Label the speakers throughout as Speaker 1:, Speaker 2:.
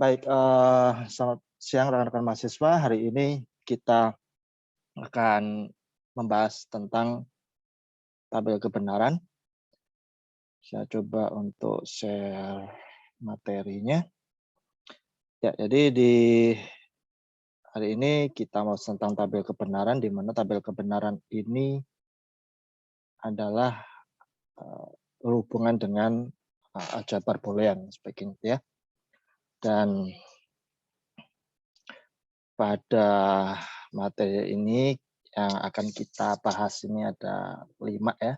Speaker 1: Baik, selamat siang rekan-rekan mahasiswa. Hari ini kita akan membahas tentang tabel kebenaran. Saya coba untuk share materinya. Ya, jadi di hari ini kita mau tentang tabel kebenaran, di mana tabel kebenaran ini adalah berhubungan dengan aljabar boolean speaking ya. Dan pada materi ini yang akan kita bahas ini ada 5 ya.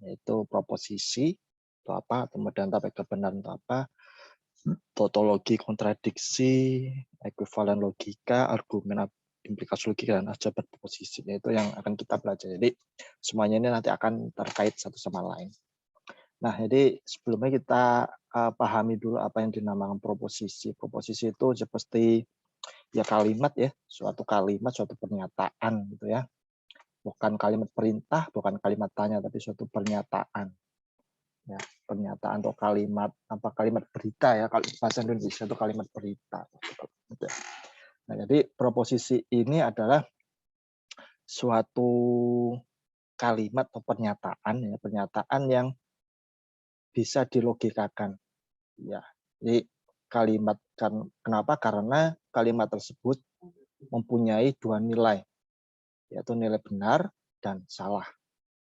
Speaker 1: Yaitu proposisi itu apa, kemudian tabel kebenaran itu apa, tautologi, kontradiksi, ekuivalen logika, argumen implikasi logika, dan aljabar proposisi. Itu yang akan kita pelajari. Jadi semuanya ini nanti akan terkait satu sama lain. Nah, jadi sebelumnya kita pahami dulu apa yang dinamakan proposisi. Proposisi itu seperti ya kalimat ya, suatu kalimat, suatu pernyataan gitu ya. Bukan kalimat perintah, bukan kalimat tanya, tapi suatu pernyataan. Ya, pernyataan atau kalimat berita ya, kalau bahasa Indonesia itu kalimat berita. Nah, jadi proposisi ini adalah suatu kalimat atau pernyataan yang bisa dilogikakan. Ya, jadi kalimat kenapa? Karena kalimat tersebut mempunyai dua nilai, yaitu nilai benar dan salah.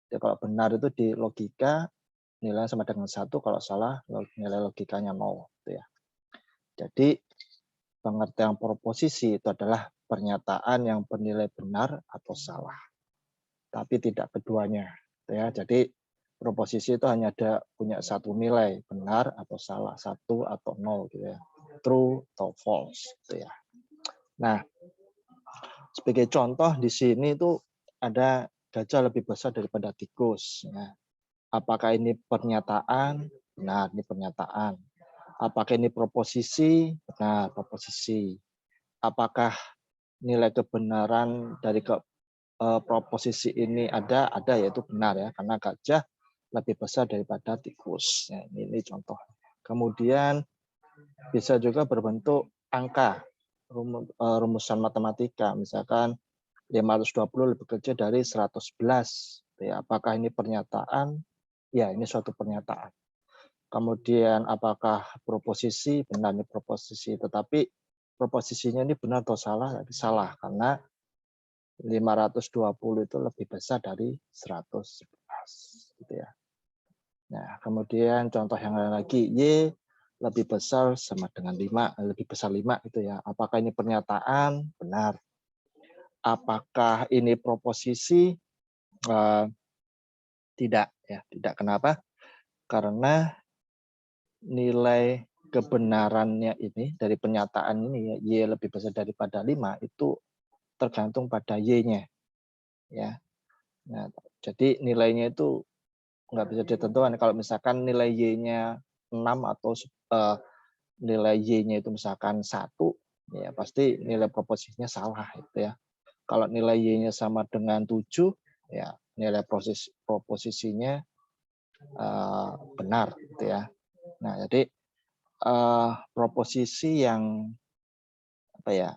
Speaker 1: Jadi kalau benar itu di logika nilai sama dengan 1, kalau salah nilai logikanya 0 gitu ya. Jadi pengertian proposisi itu adalah pernyataan yang bernilai benar atau salah, tapi tidak keduanya gitu ya. Jadi proposisi itu hanya punya satu nilai, benar atau salah, 1 atau 0 gitu ya. True atau false gitu ya. Nah, sebagai contoh di sini itu ada gajah lebih besar daripada tikus. Nah, apakah ini pernyataan? Benar, ini pernyataan. Apakah ini proposisi? Benar, proposisi. Apakah nilai kebenaran dari proposisi ini ada? Ada, yaitu benar ya, karena gajah lebih besar daripada tikus. Ya, ini contoh. Kemudian bisa juga berbentuk angka, rumusan matematika. Misalkan 520 lebih kecil dari 111. Ya, apakah ini pernyataan? Ya, ini suatu pernyataan. Kemudian apakah proposisi? Benar, ini proposisi. Tetapi proposisinya ini benar atau salah? Salah, karena 520 itu lebih besar dari 111. Gitu ya. Nah, kemudian contoh yang lain lagi, Y lebih besar sama dengan 5, lebih besar 5 itu ya. Apakah ini pernyataan? Benar. Apakah ini proposisi? Tidak ya, tidak. Kenapa? Karena nilai kebenarannya ini dari pernyataan ini ya, Y lebih besar daripada 5 itu tergantung pada Y-nya ya. Nah, jadi nilainya itu nggak bisa ditentukan. Kalau misalkan nilai Y-nya 6 atau nilai Y-nya itu misalkan 1, ya pasti nilai proposisinya salah itu ya. Kalau nilai Y-nya sama dengan 7, ya nilai proposisinya benar gitu ya. Nah, jadi proposisi yang apa ya,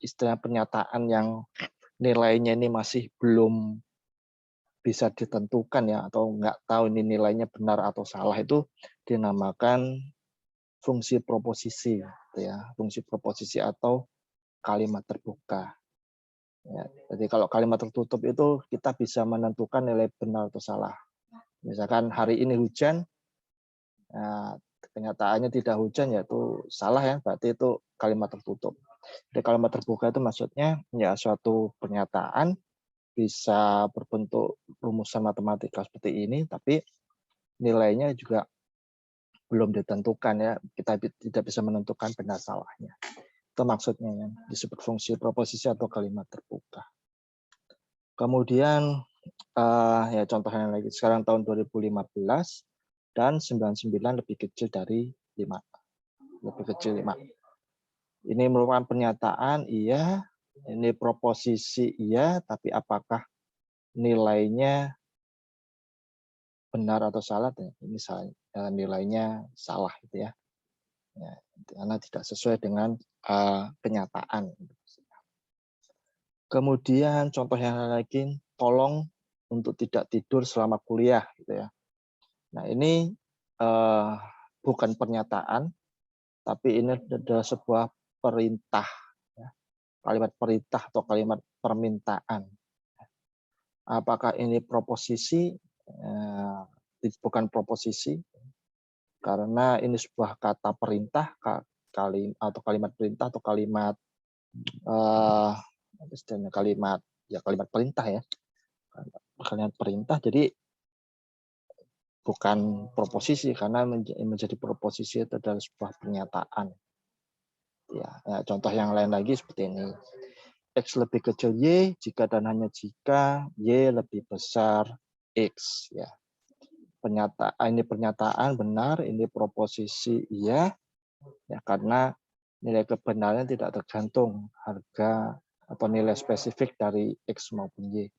Speaker 1: istilah pernyataan yang nilainya ini masih belum bisa ditentukan ya, atau nggak tahu ini nilainya benar atau salah, itu dinamakan fungsi proposisi gitu ya, fungsi proposisi atau kalimat terbuka. Ya, jadi kalau kalimat tertutup itu kita bisa menentukan nilai benar atau salah. Misalkan hari ini hujan, nah, kenyataannya tidak hujan, yaitu salah ya, berarti itu kalimat tertutup. Jadi kalimat terbuka itu maksudnya ya suatu pernyataan bisa berbentuk rumusan matematika seperti ini, tapi nilainya juga belum ditentukan ya, kita tidak bisa menentukan benar salahnya. Itu maksudnya ya, disebut fungsi proposisi atau kalimat terbuka. Kemudian ya contohnya lagi, sekarang tahun 2015 dan 99 lebih kecil dari 5. Lebih kecil 5. Ini merupakan pernyataan, iya. Ini proposisi, iya. Tapi apakah nilainya benar atau salah? Ini nilainya salah gitu ya. Ya, karena tidak sesuai dengan kenyataan. Kemudian contoh yang lain lagi, tolong untuk tidak tidur selama kuliah, gitu ya. Nah ini bukan pernyataan, tapi ini adalah sebuah perintah, ya. Kalimat perintah atau kalimat permintaan. Apakah ini proposisi? Bukan proposisi, karena ini sebuah kata perintah, atau kalimat perintah atau kalimat kalimat perintah ya, kalimat perintah. Jadi bukan proposisi, karena menjadi proposisi itu adalah sebuah pernyataan. Ya, contoh yang lain lagi seperti ini. X lebih kecil Y jika dan hanya jika Y lebih besar X. Ya. Ini pernyataan benar, ini proposisi iya, ya, karena nilai kebenaran tidak tergantung harga atau nilai spesifik dari X maupun Y.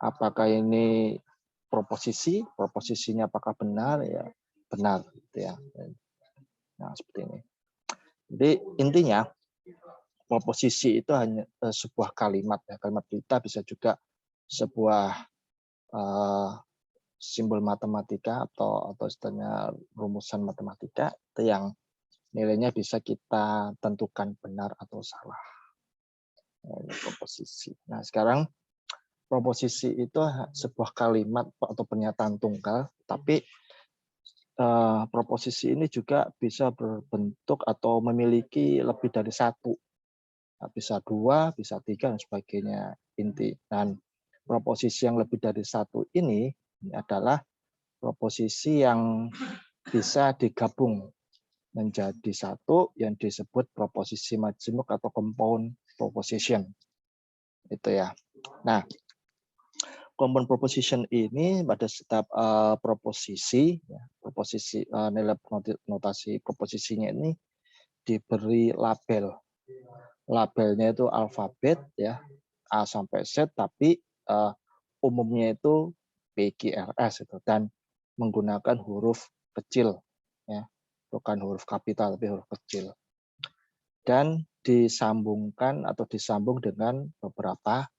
Speaker 1: Apakah ini proposisi? Proposisinya apakah benar? Ya, benar. Gitu ya. Nah, seperti ini. Jadi intinya proposisi itu hanya sebuah kalimat, ya. Kalimat berita bisa juga sebuah simbol matematika atau istilahnya rumusan matematika itu yang nilainya bisa kita tentukan benar atau salah. Ini proposisi. Nah, sekarang proposisi itu sebuah kalimat atau pernyataan tunggal, tapi proposisi ini juga bisa berbentuk atau memiliki lebih dari satu. Bisa dua, bisa tiga, dan sebagainya. Inti. Dan proposisi yang lebih dari satu ini adalah proposisi yang bisa digabung menjadi satu yang disebut proposisi majemuk atau compound proposition. Itu ya. Nah, compound proposition ini pada setiap proposisi, ya, nilai notasi proposisinya ini diberi label. Labelnya itu alfabet, ya, A sampai Z, tapi umumnya itu PQRS itu, dan menggunakan huruf kecil, ya, bukan huruf kapital tapi huruf kecil, dan disambungkan atau disambung dengan beberapa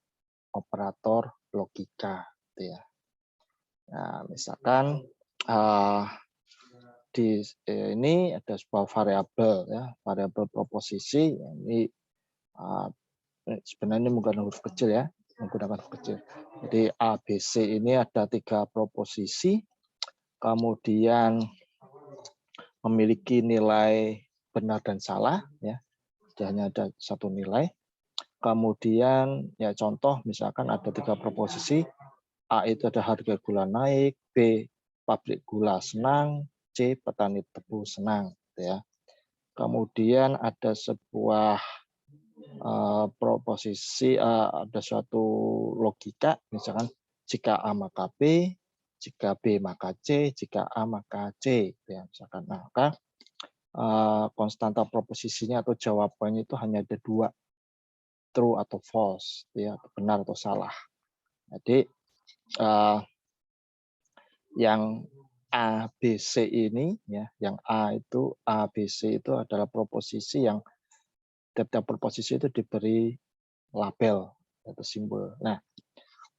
Speaker 1: operator logika, gitu ya. Nah, misalkan ini ada sebuah variabel, ya, variabel proposisi. Ini sebenarnya menggunakan huruf kecil, ya, menggunakan huruf kecil. Jadi A, B, C ini ada 3 proposisi, kemudian memiliki nilai benar dan salah, ya, hanya ada satu nilai. Kemudian ya contoh misalkan ada 3 proposisi, A itu ada harga gula naik, B pabrik gula senang, C petani tebu senang, gitu ya. Kemudian ada sebuah proposisi, ada suatu logika, misalkan jika A maka B, jika B maka C, jika A maka C, ya misalkan. Nah, maka konstanta proposisinya atau jawabannya itu hanya ada 2, true atau false, ya, benar atau salah. Jadi yang A, B, C ini, ya, yang A, B, C itu adalah proposisi yang tiap proposisi itu diberi label atau simbol. Nah,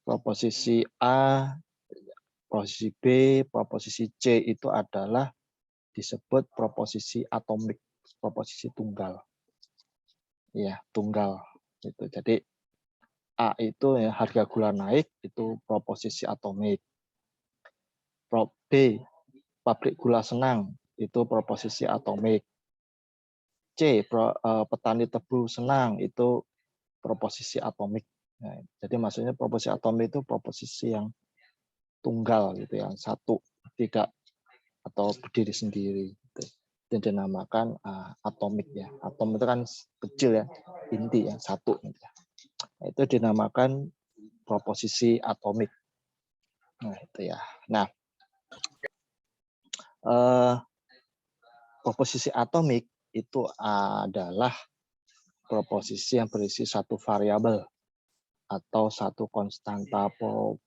Speaker 1: proposisi A, proposisi B, proposisi C itu adalah disebut proposisi atomik, proposisi tunggal. Ya, tunggal. Itu. Jadi A itu ya harga gula naik, itu proposisi atomik. B, pabrik gula senang, itu proposisi atomik. C, petani tebu senang, itu proposisi atomik. Nah, jadi maksudnya proposisi atomik itu proposisi yang tunggal, gitu, yang satu, tidak atau berdiri sendiri. Gitu. Itu dinamakan atomik, ya. Atom itu kan kecil, ya, inti, ya, satu. Gitu, ya. Nah, itu dinamakan proposisi atomik. Nah, itu ya. Nah, proposisi atomik itu adalah proposisi yang berisi satu variabel atau satu konstanta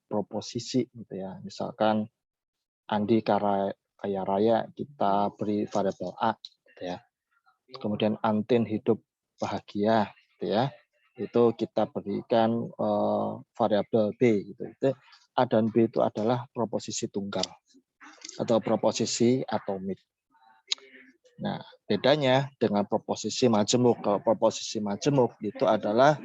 Speaker 1: proposisi, gitu ya. Misalkan Andi kaya raya, kita beri variabel A. ya. Kemudian Antin hidup bahagia, gitu ya. Itu kita berikan variabel B, gitu. Itu A dan B itu adalah proposisi tunggal atau proposisi atomik. Nah, bedanya dengan proposisi majemuk. Kalau proposisi majemuk itu adalah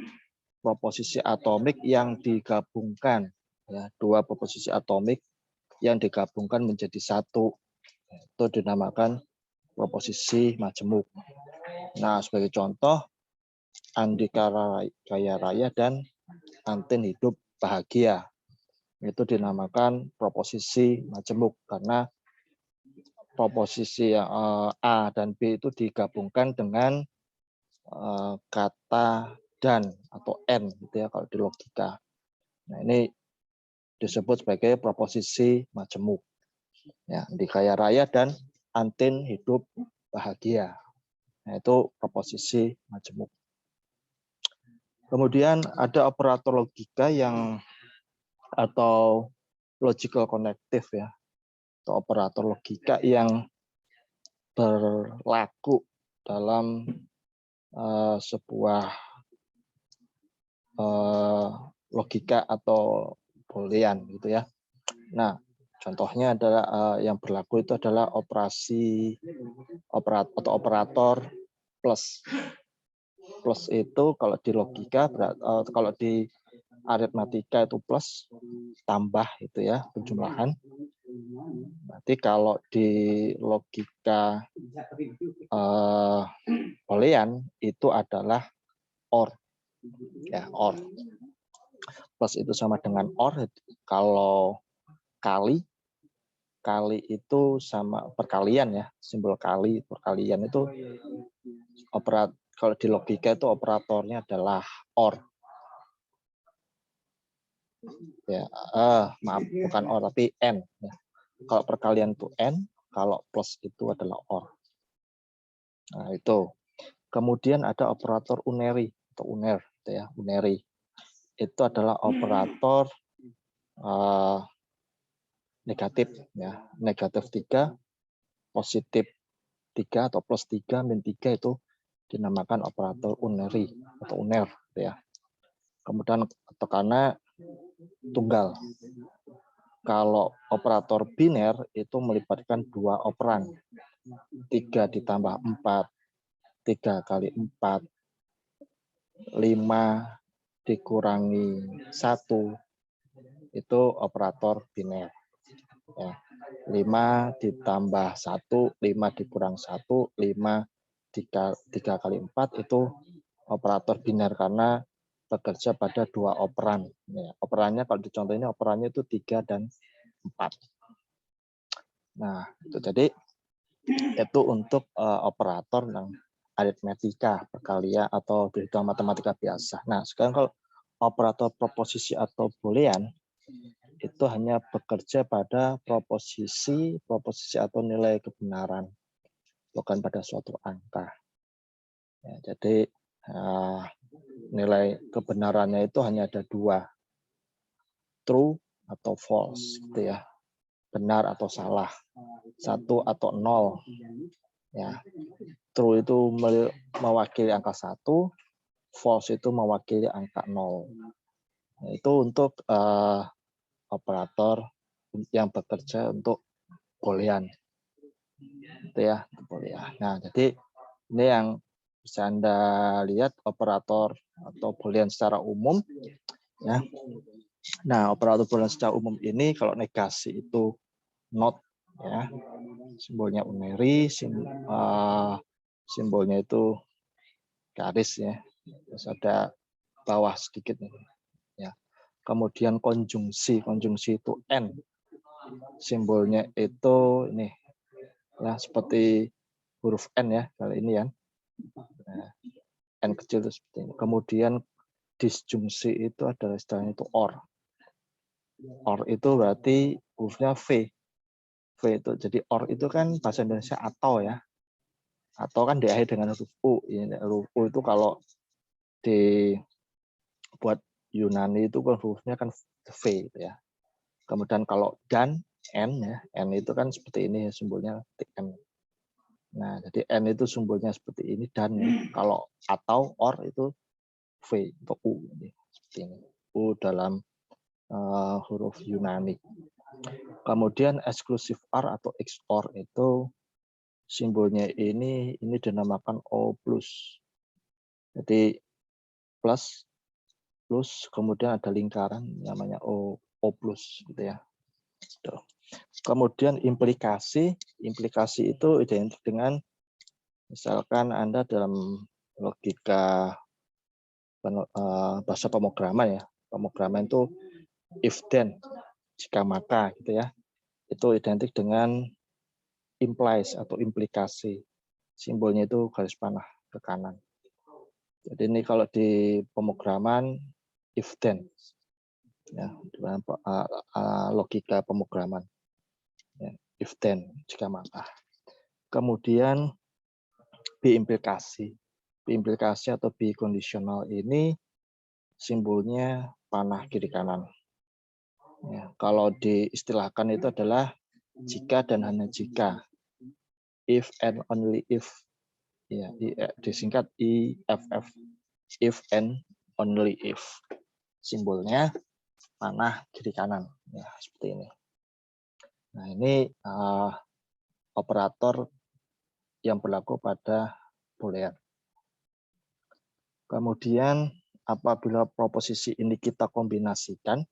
Speaker 1: proposisi atomik yang digabungkan, ya, dua proposisi atomik yang digabungkan menjadi satu. Itu dinamakan proposisi majemuk. Nah, sebagai contoh, Andika kaya raya dan Antin hidup bahagia. Itu dinamakan proposisi majemuk karena proposisi A dan B itu digabungkan dengan kata dan atau n, gitu ya kalau di logika. Nah, ini disebut sebagai proposisi majemuk. Ya, di kaya raya dan Antin hidup bahagia. Nah, itu proposisi majemuk. Kemudian ada operator logika yang atau logical connective, ya, atau operator logika yang berlaku dalam sebuah logika atau boolean, gitu ya. Nah, contohnya adalah yang berlaku itu adalah operator plus. Plus itu kalau di logika, kalau di aritmatika itu plus, tambah itu ya, penjumlahan. Berarti kalau di logika boolean itu adalah OR. Ya, OR. Plus itu sama dengan OR. Kalau kali itu sama perkalian, ya, simbol kali, perkalian itu kalau di logika itu operatornya adalah OR. Ya, maaf, bukan OR tapi N, ya. Kalau perkalian itu N, kalau plus itu adalah OR. Nah, itu. Kemudian ada operator unary atau uner, gitu ya, unary. Itu adalah operator negatif, ya, negatif 3, positif 3 atau plus 3, min 3 itu dinamakan operator unary atau uner, gitu ya. Kemudian tekanan tunggal. Kalau operator biner itu melibatkan dua operan, 3 ditambah 4, 3 kali 4, 5 dikurangi 1, itu operator biner. Ya. 5 ditambah 1, 5 dikurang 1, 5 3 kali 4 itu operator biner karena bekerja pada dua operan. Ya, operannya kalau dicontoh ini operannya itu 3 dan 4. Nah, itu jadi itu untuk operator yang aritmetika, perkalian atau perhitungan matematika biasa. Nah, sekarang kalau operator proposisi atau boolean itu hanya bekerja pada proposisi atau nilai kebenaran, bukan pada suatu angka. Ya, jadi nilai kebenarannya itu hanya ada dua, true atau false, gitu ya, benar atau salah, 1 atau 0. Ya, true itu mewakili angka 1, false itu mewakili angka 0. Nah, itu untuk operator yang bekerja untuk boolean. Itu ya, boolean. Nah, jadi ini yang bisa Anda lihat operator atau boolean secara umum, ya. Nah, operator boolean secara umum ini kalau negasi itu not, ya. Simbolnya unary, simbolnya itu garis, ya. Terus ada bawah sedikit, ya. Kemudian konjungsi itu n. Simbolnya itu ini, ya, seperti huruf n, ya, kali ini, ya. Nah, n kecil itu seperti ini. Kemudian disjungsi itu adalah istilahnya itu or. Or itu berarti hurufnya V. V itu jadi or itu kan bahasa Indonesia atau, ya. Atau kan diakhiri dengan huruf U. Huruf U itu kalau dibuat Yunani itu kan hurufnya kan V, gitu ya. Kemudian kalau dan N, ya, N itu kan seperti ini simbolnya N. Nah, jadi N itu simbolnya seperti ini, dan ya. Kalau atau or itu V atau U. Seperti ini. U dalam huruf Yunani. Kemudian eksklusif R atau XOR itu simbolnya ini dinamakan O+. Jadi plus, kemudian ada lingkaran namanya O+, gitu ya. Kemudian implikasi itu identik dengan, misalkan Anda dalam logika bahasa pemrograman ya. Pemrograman itu if then, jika maka gitu ya. Itu identik dengan implies atau implikasi. Simbolnya itu garis panah ke kanan. Jadi ini kalau di pemrograman if then, ya, dalam logika pemrograman, ya, if then, jika maka. Kemudian biimplikasi atau bikondisional ini simbolnya panah kiri kanan. Ya, kalau diistilahkan itu adalah jika dan hanya jika, if and only if, ya, disingkat IFF, if and only if. Simbolnya panah kiri kanan, ya, seperti ini. Nah, ini operator yang berlaku pada Boolean. Kemudian apabila proposisi ini kita kombinasikan,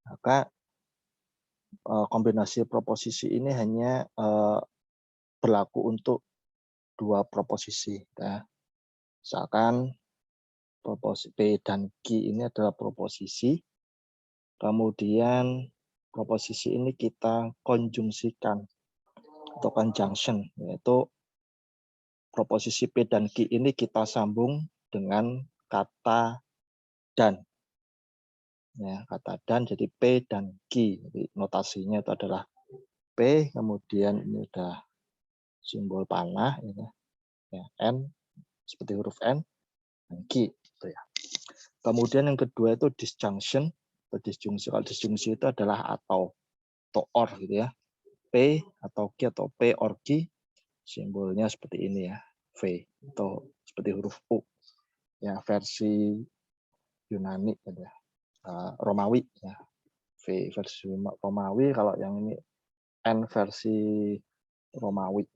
Speaker 1: maka kombinasi proposisi ini hanya berlaku untuk dua proposisi. Ya. Misalkan proposisi P dan Q ini adalah proposisi, kemudian proposisi ini kita konjungsikan atau conjunction, yaitu proposisi P dan Q ini kita sambung dengan kata dan. Ya, kata dan, jadi P dan Q. Jadi notasinya itu adalah P, kemudian ini udah simbol panah, ya, N, seperti huruf N, dan Q. Gitu ya. Kemudian yang kedua itu disjunction, atau disjungsi. Kalau disjungsi itu adalah atau or gitu ya. P atau Q atau P or Q, simbolnya seperti ini ya, V, atau seperti huruf U. Ya, versi Yunani gitu ya. Romawi ya, V versi Romawi, kalau yang ini N versi Romawi.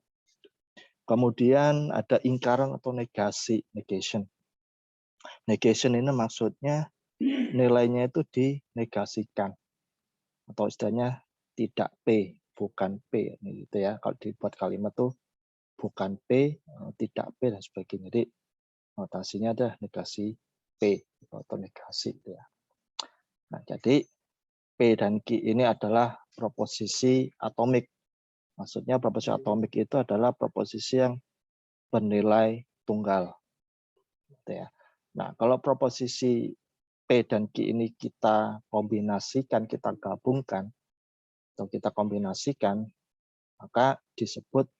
Speaker 1: Kemudian ada ingkaran atau negasi, negation. Negation ini maksudnya nilainya itu dinegasikan, atau istilahnya tidak P, bukan P gitu ya. Kalau dibuat kalimat tuh bukan P, tidak P dan sebagainya. Jadi notasinya ada negasi P atau negasi gitu ya. Nah, jadi P dan Q ini adalah proposisi atomik. Maksudnya proposisi atomik itu adalah proposisi yang bernilai tunggal. Gitu ya. Nah, kalau proposisi P dan Q ini kita kombinasikan, kita gabungkan, atau kita kombinasikan, maka disebut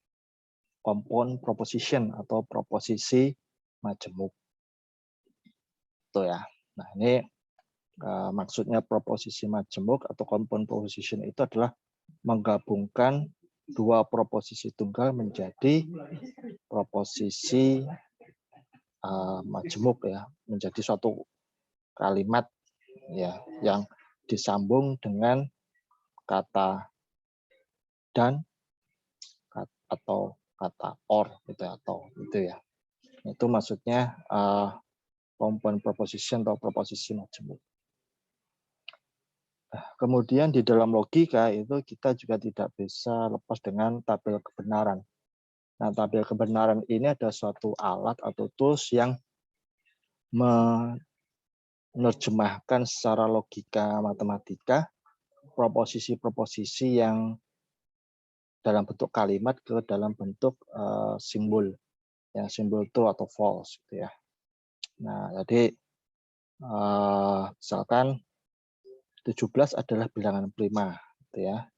Speaker 1: compound proposition atau proposisi majemuk. Itu ya. Nah, ini maksudnya proposisi majemuk atau compound proposition itu adalah menggabungkan dua proposisi tunggal menjadi proposisi majemuk ya, menjadi suatu kalimat ya yang disambung dengan kata dan atau kata or gitu atau itu ya. Itu maksudnya compound proposition atau proposisi majemuk. Kemudian di dalam logika itu kita juga tidak bisa lepas dengan tabel kebenaran. Nah, tabel kebenaran ini ada suatu alat atau tools yang menerjemahkan secara logika matematika proposisi-proposisi yang dalam bentuk kalimat ke dalam bentuk simbol, yang simbol true atau false gitu ya. Nah, jadi misalkan 17 adalah bilangan prima gitu ya.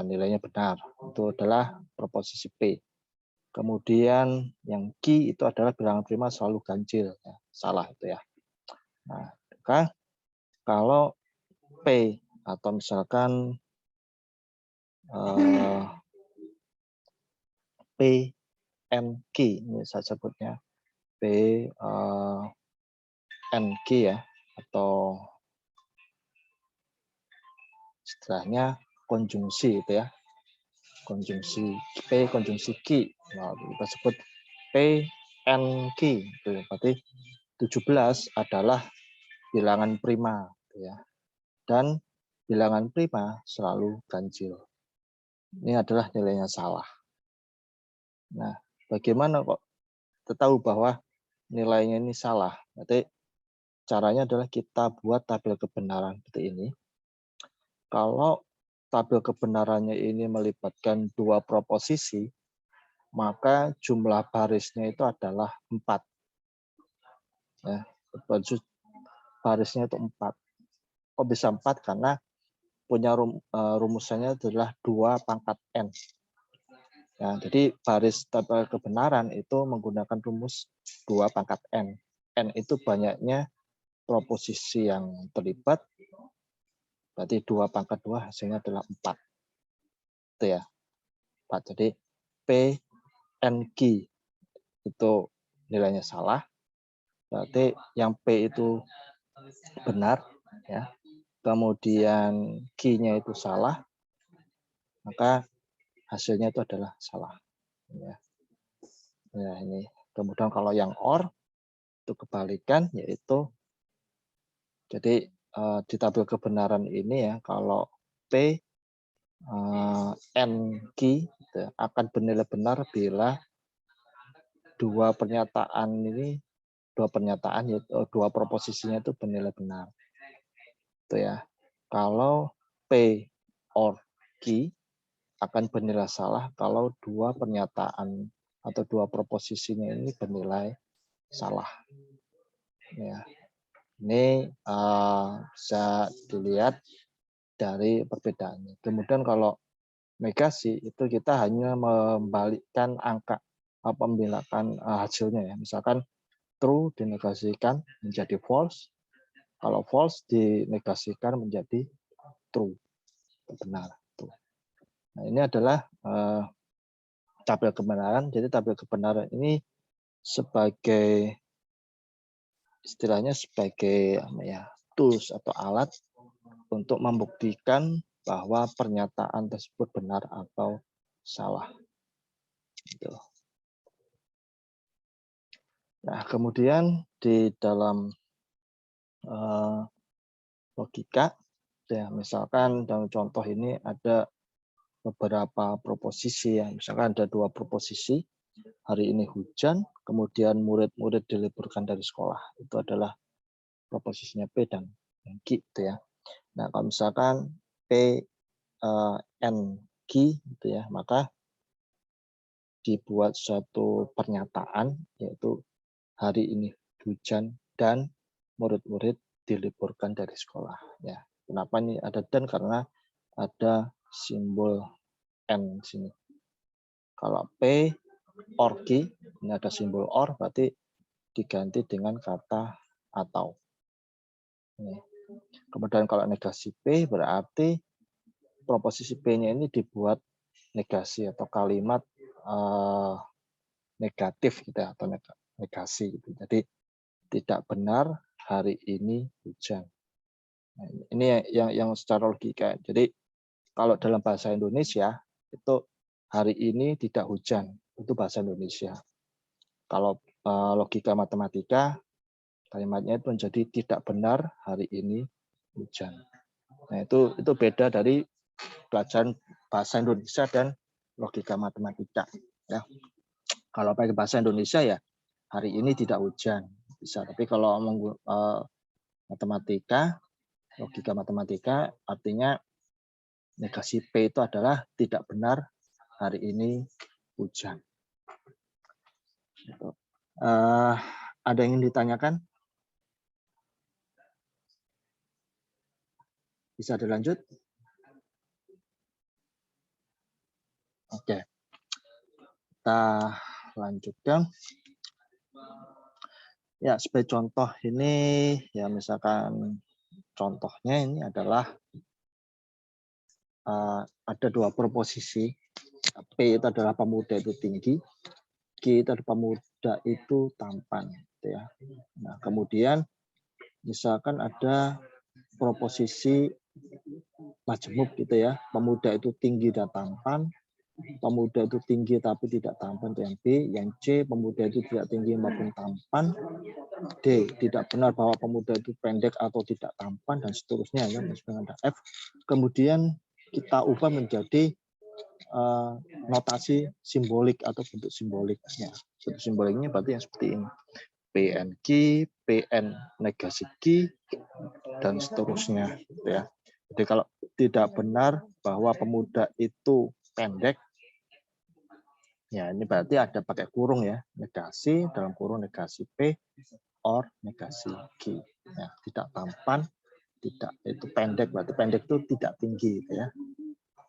Speaker 1: Nilainya benar. Itu adalah proposisi P. Kemudian yang Q itu adalah bilangan prima selalu ganjil, ya. Salah itu ya. Nah, maka kalau P atau misalkan P, N, Q. Ini saya sebutnya P, N, Q ya, atau istilahnya konjungsi itu ya. Konjungsi P, konjungsi Q. Nah, kita sebut P, N, Q. Itu berarti 17 adalah bilangan prima ya. Dan bilangan prima selalu ganjil. Ini adalah nilainya salah. Nah, bagaimana kok kita tahu bahwa nilainya ini salah? Berarti caranya adalah kita buat tabel kebenaran seperti ini. Kalau tabel kebenarannya ini melibatkan dua proposisi, maka jumlah barisnya itu adalah 4. Ya, barisnya itu 4. Kok bisa 4? Karena punya rumusannya adalah 2 pangkat N. Ya, jadi baris tabel kebenaran itu menggunakan rumus 2 pangkat N. N itu banyaknya proposisi yang terlibat, berarti 2 pangkat 2 hasilnya adalah 4. Itu ya. 4. Jadi P, N, Q itu nilainya salah, berarti yang P itu benar, ya. Kemudian Q-nya itu salah, maka hasilnya itu adalah salah. Ya. Nah, ini. Kemudian kalau yang OR itu kebalikan, yaitu jadi di tabel kebenaran ini ya, kalau P, N, Q gitu, akan bernilai benar bila dua pernyataan yaitu dua proposisinya itu bernilai benar. Itu ya. Kalau P or Q akan bernilai salah kalau dua pernyataan atau dua proposisinya ini bernilai salah. Ya. Ini bisa dilihat dari perbedaannya. Kemudian kalau negasi itu kita hanya membalikkan angka, membalikkan hasilnya ya. Misalkan true dinegasikan menjadi false, kalau false dinegasikan menjadi true, benar. Nah, ini adalah tabel kebenaran. Jadi tabel kebenaran ini sebagai istilahnya sebagai tools atau alat untuk membuktikan bahwa pernyataan tersebut benar atau salah. Gitu. Nah, kemudian di dalam logika, ya misalkan dalam contoh ini ada beberapa proposisi ya, misalkan ada dua proposisi, hari ini hujan, kemudian murid-murid diliburkan dari sekolah, itu adalah proposisinya P dan Q gitu ya. Nah, kalau misalkan P, N, Q gitu ya, maka dibuat suatu pernyataan yaitu hari ini hujan dan murid-murid diliburkan dari sekolah ya. Kenapa ini ada dan? Karena ada simbol N sini. Kalau P or Q, ini ada simbol OR, berarti diganti dengan kata atau. Ini. Kemudian kalau negasi P, berarti proposisi P-nya ini dibuat negasi atau kalimat negatif gitu atau negasi gitu. Jadi tidak benar hari ini hujan. Nah, ini yang secara logika. Jadi kalau dalam bahasa Indonesia itu hari ini tidak hujan, itu bahasa Indonesia. Kalau logika matematika kalimatnya itu menjadi tidak benar hari ini hujan. Nah, itu beda dari pelajaran bahasa Indonesia dan logika matematika ya. Kalau pakai bahasa Indonesia ya hari ini tidak hujan bisa, tapi kalau matematika, logika matematika artinya negasi P itu adalah tidak benar hari ini hujan. Ada yang ingin ditanyakan? Bisa dilanjut? Oke. Kita lanjutkan. Ya, sebagai contoh ini ya misalkan contohnya ini adalah ada dua proposisi P itu adalah pemuda itu tinggi, Q itu adalah pemuda itu tampan, gitu ya. Nah, kemudian misalkan ada proposisi majemuk gitu ya, pemuda itu tinggi dan tampan, pemuda itu tinggi tapi tidak tampan, itu yang B. Yang C, pemuda itu tidak tinggi maupun tampan. D, tidak benar bahwa pemuda itu pendek atau tidak tampan, dan seterusnya ya. Ada F. Kemudian kita ubah menjadi notasi simbolik atau bentuk simboliknya. Bentuk simboliknya berarti yang seperti ini. PNQ, PN negasi Q, dan seterusnya. Gitu ya. Jadi kalau tidak benar bahwa pemuda itu pendek, ya ini berarti ada pakai kurung ya, negasi dalam kurung negasi P or negasi Q. Ya, tidak tampan, tidak itu pendek, berarti pendek itu tidak tinggi gitu ya.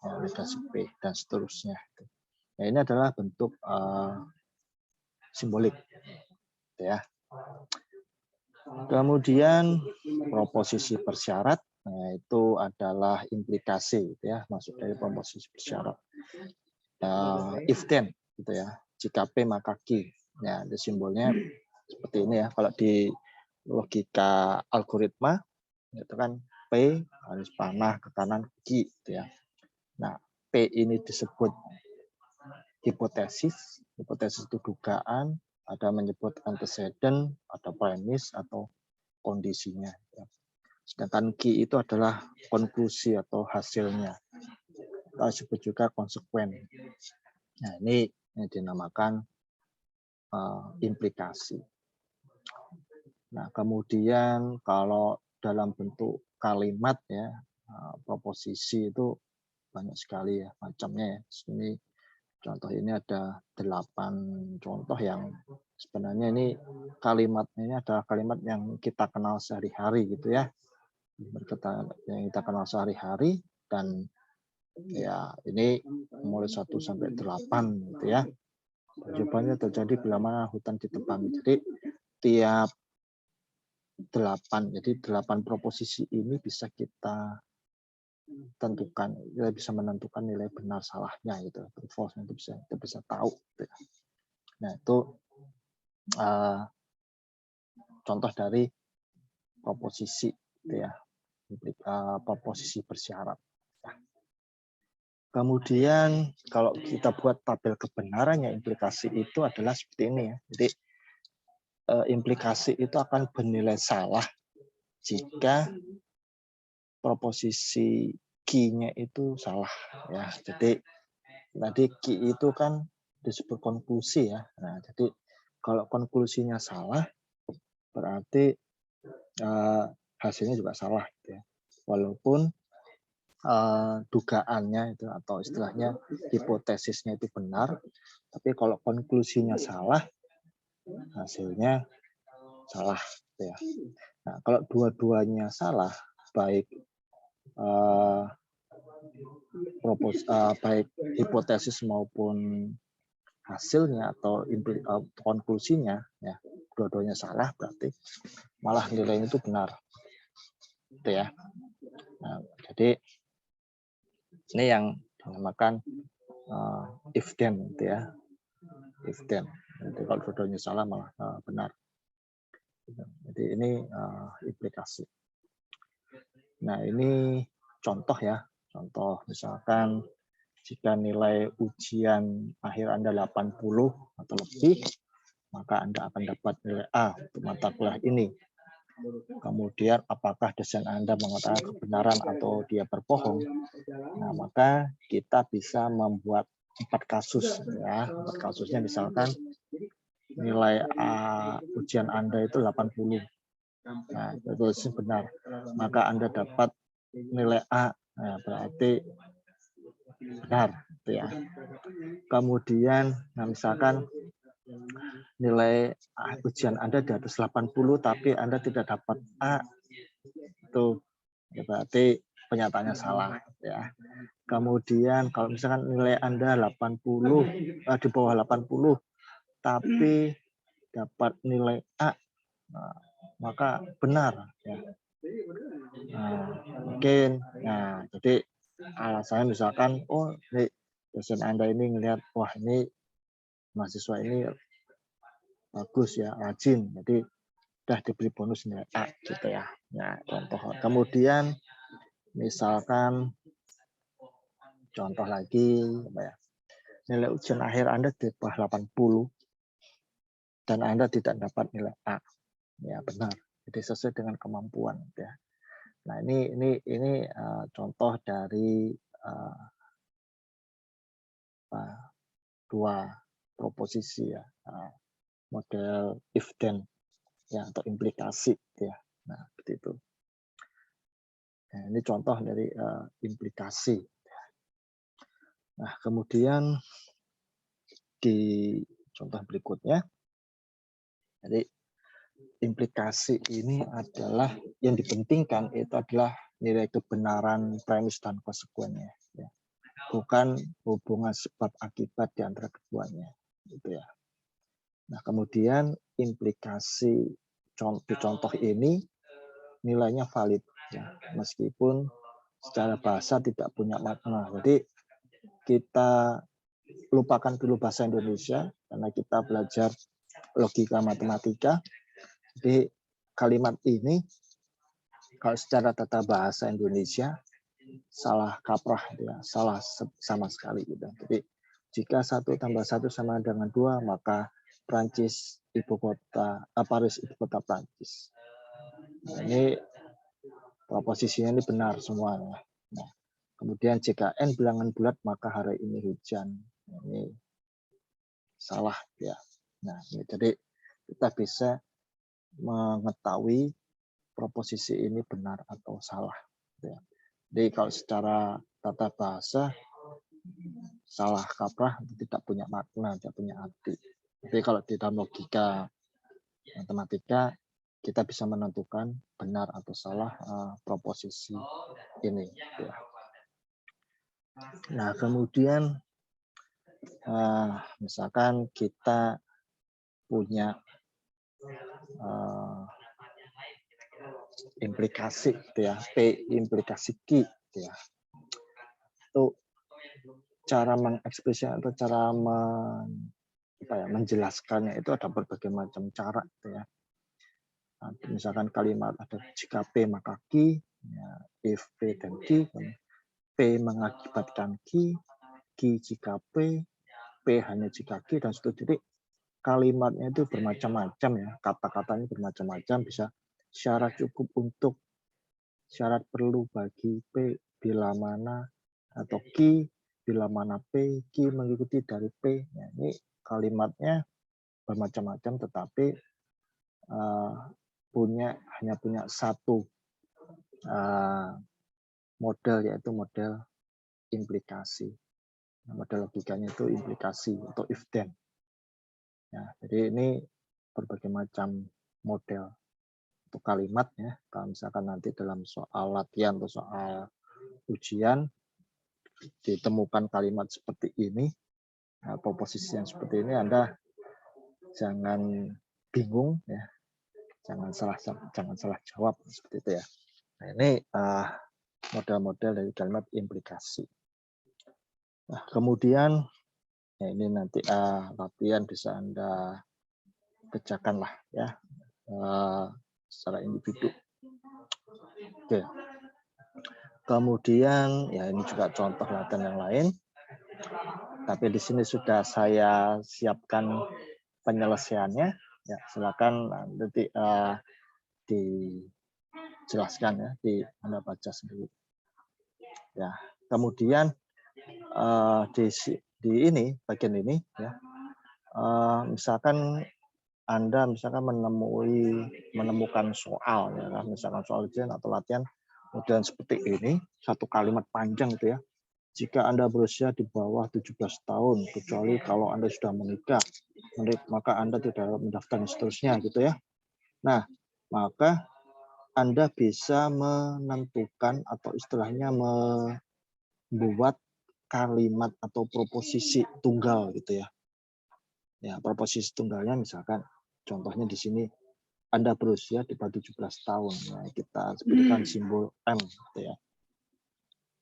Speaker 1: Ya, negasi P dan seterusnya. Ya, ini adalah bentuk simbolik gitu ya. Kemudian proposisi persyarat, nah itu adalah implikasi gitu ya, masuk dari proposisi persyarat. If then gitu ya, jika P maka Q. Ya, itu simbolnya seperti ini ya. Kalau di logika algoritma itu kan P garis panah ke kanan Q gitu ya. Nah, P ini disebut hipotesis. Hipotesis itu dugaan, ada menyebut antecedent, ada premis atau kondisinya. Sedangkan Q itu adalah konklusi atau hasilnya. Kita sebut juga konsekuen. Nah, ini yang dinamakan implikasi. Nah, kemudian kalau dalam bentuk kalimat ya, proposisi itu banyak sekali ya macamnya ya. Ini contoh ini ada 8 contoh yang sebenarnya ini kalimatnya ini adalah kalimat yang kita kenal sehari-hari gitu ya. Yang kita kenal sehari-hari, dan ya ini mulai 1 sampai 8 gitu ya. Jawabannya terjadi bila mana hutan ditebang. Jadi tiap 8, jadi 8 proposisi ini bisa kita tentukan, kita bisa menentukan nilai benar salahnya gitu. False itu kita bisa tahu. Gitu. Nah itu contoh dari proposisi gitu ya, proposisi bersyarat. Nah, kemudian kalau kita buat tabel kebenarannya, implikasi itu adalah seperti ini ya. Jadi implikasi itu akan bernilai salah jika proposisi Q-nya itu salah ya. Jadi tadi Q itu kan disebut konklusi ya. Nah, jadi kalau konklusinya salah berarti hasilnya juga salah gitu ya. Walaupun dugaannya itu atau istilahnya hipotesisnya itu benar, tapi kalau konklusinya salah, hasilnya salah gitu ya. Nah, kalau dua-duanya salah, baik baik hipotesis maupun hasilnya atau konklusinya ya, dua-duanya salah, berarti malah nilainya itu benar gitu ya. Nah, jadi ini yang dinamakan if then gitu ya, if then. Jadi kalau dua-duanya salah malah benar. Jadi ini implikasi. Nah ini contoh ya, contoh misalkan jika nilai ujian akhir Anda 80 atau lebih, maka Anda akan dapat nilai A untuk mata kuliah ini. Kemudian apakah dosen Anda mengatakan kebenaran atau dia berbohong? Nah, maka kita bisa membuat 4 kasus ya. 4 kasusnya misalkan nilai ujian Anda itu 80. Nah, itu benar. Maka Anda dapat nilai A. Nah, berarti benar gitu ya. Kemudian nah misalkan nilai ujian Anda di atas 80 tapi Anda tidak dapat A, itu ya berarti pernyataannya salah ya. Kemudian kalau misalkan nilai Anda 80 di bawah 80 tapi dapat nilai A, nah, maka benar ya. Nah, mungkin nah jadi alasannya misalkan dosen Anda ini ngelihat, wah ini mahasiswa ini bagus ya, rajin, jadi udah diberi bonus nilai A gitu ya. Nah, contoh. Kemudian misalkan contoh lagi apa ya? Nilai ujian akhir Anda di bawah 80 dan Anda tidak dapat nilai A. Ya, benar. Jadi sesuai dengan kemampuan ya. Nah, ini contoh dari dua proposisi ya. Model if then ya atau implikasi ya. Nah, seperti itu. Nah, ini contoh dari implikasi. Nah, kemudian di contoh berikutnya, jadi implikasi ini adalah yang dipentingkan itu adalah nilai kebenaran premis dan konsekuennya, ya. Bukan hubungan sebab akibat di antara keduanya, gitu ya. Nah, kemudian implikasi di contoh ini nilainya valid, ya, meskipun secara bahasa tidak punya makna. Jadi kita lupakan dulu bahasa Indonesia karena kita belajar logika matematika. Jadi kalimat ini kalau secara tata bahasa Indonesia salah kaprah ya, salah sama sekali gitu. Jadi jika 1 tambah 1 sama dengan 2 maka Prancis ibu kota Paris ibu kota Prancis. Nah, ini proposisinya ini benar semuanya. Nah, kemudian jika n bilangan bulat maka hari ini hujan. Nah, ini salah ya. Nah, ini jadi kita bisa mengetahui proposisi ini benar atau salah. Ya. Jadi kalau secara tata bahasa salah kaprah tidak punya makna, tidak punya arti. Tapi kalau di dalam logika matematika kita bisa menentukan benar atau salah proposisi ini. Ya. Nah kemudian misalkan kita punya implikasi gitu ya, P implikasi Q gitu ya. Itu cara mengekspresikan atau cara menjelaskannya itu ada berbagai macam cara gitu ya. Nah, misalkan kalimat ada jika P maka Q, ya, if P dan Q, P mengakibatkan Q, Q jika P, P hanya jika Q dan seterusnya. Jadi kalimatnya itu bermacam-macam ya, kata-katanya bermacam-macam, bisa syarat cukup untuk, syarat perlu bagi P bila mana, atau Q bila mana P, Q mengikuti dari P. Ya, ini kalimatnya bermacam-macam tetapi hanya punya satu model, yaitu model implikasi. Model logikanya itu implikasi atau if then. Ya, jadi ini berbagai macam model untuk kalimat ya. Kalau misalkan nanti dalam soal latihan atau soal ujian ditemukan kalimat seperti ini, proposisi yang seperti ini, Anda jangan bingung ya, jangan salah jawab seperti itu ya. Nah, ini model-model dari kalimat implikasi. Nah, kemudian ya ini nanti latihan bisa Anda kerjakan lah ya secara individu. Oke. Kemudian ya ini juga contoh latihan yang lain. Tapi di sini sudah saya siapkan penyelesaiannya. Ya, silakan nanti dijelaskan ya, Anda baca sendiri. Ya, kemudian di ini bagian ini ya, misalkan Anda menemukan soal ya, misalkan soal ujian atau latihan kemudian seperti ini, satu kalimat panjang itu ya. Jika Anda berusia di bawah 17 tahun, kecuali kalau Anda sudah menikah, maka Anda tidak mendaftar dan seterusnya gitu ya. Nah, maka Anda bisa menentukan atau istilahnya membuat kalimat atau proposisi tunggal gitu ya. Ya, proposisi tunggalnya misalkan contohnya di sini Anda berusia di bawah 17 tahun. Nah, kita sebutkan simbol M gitu ya.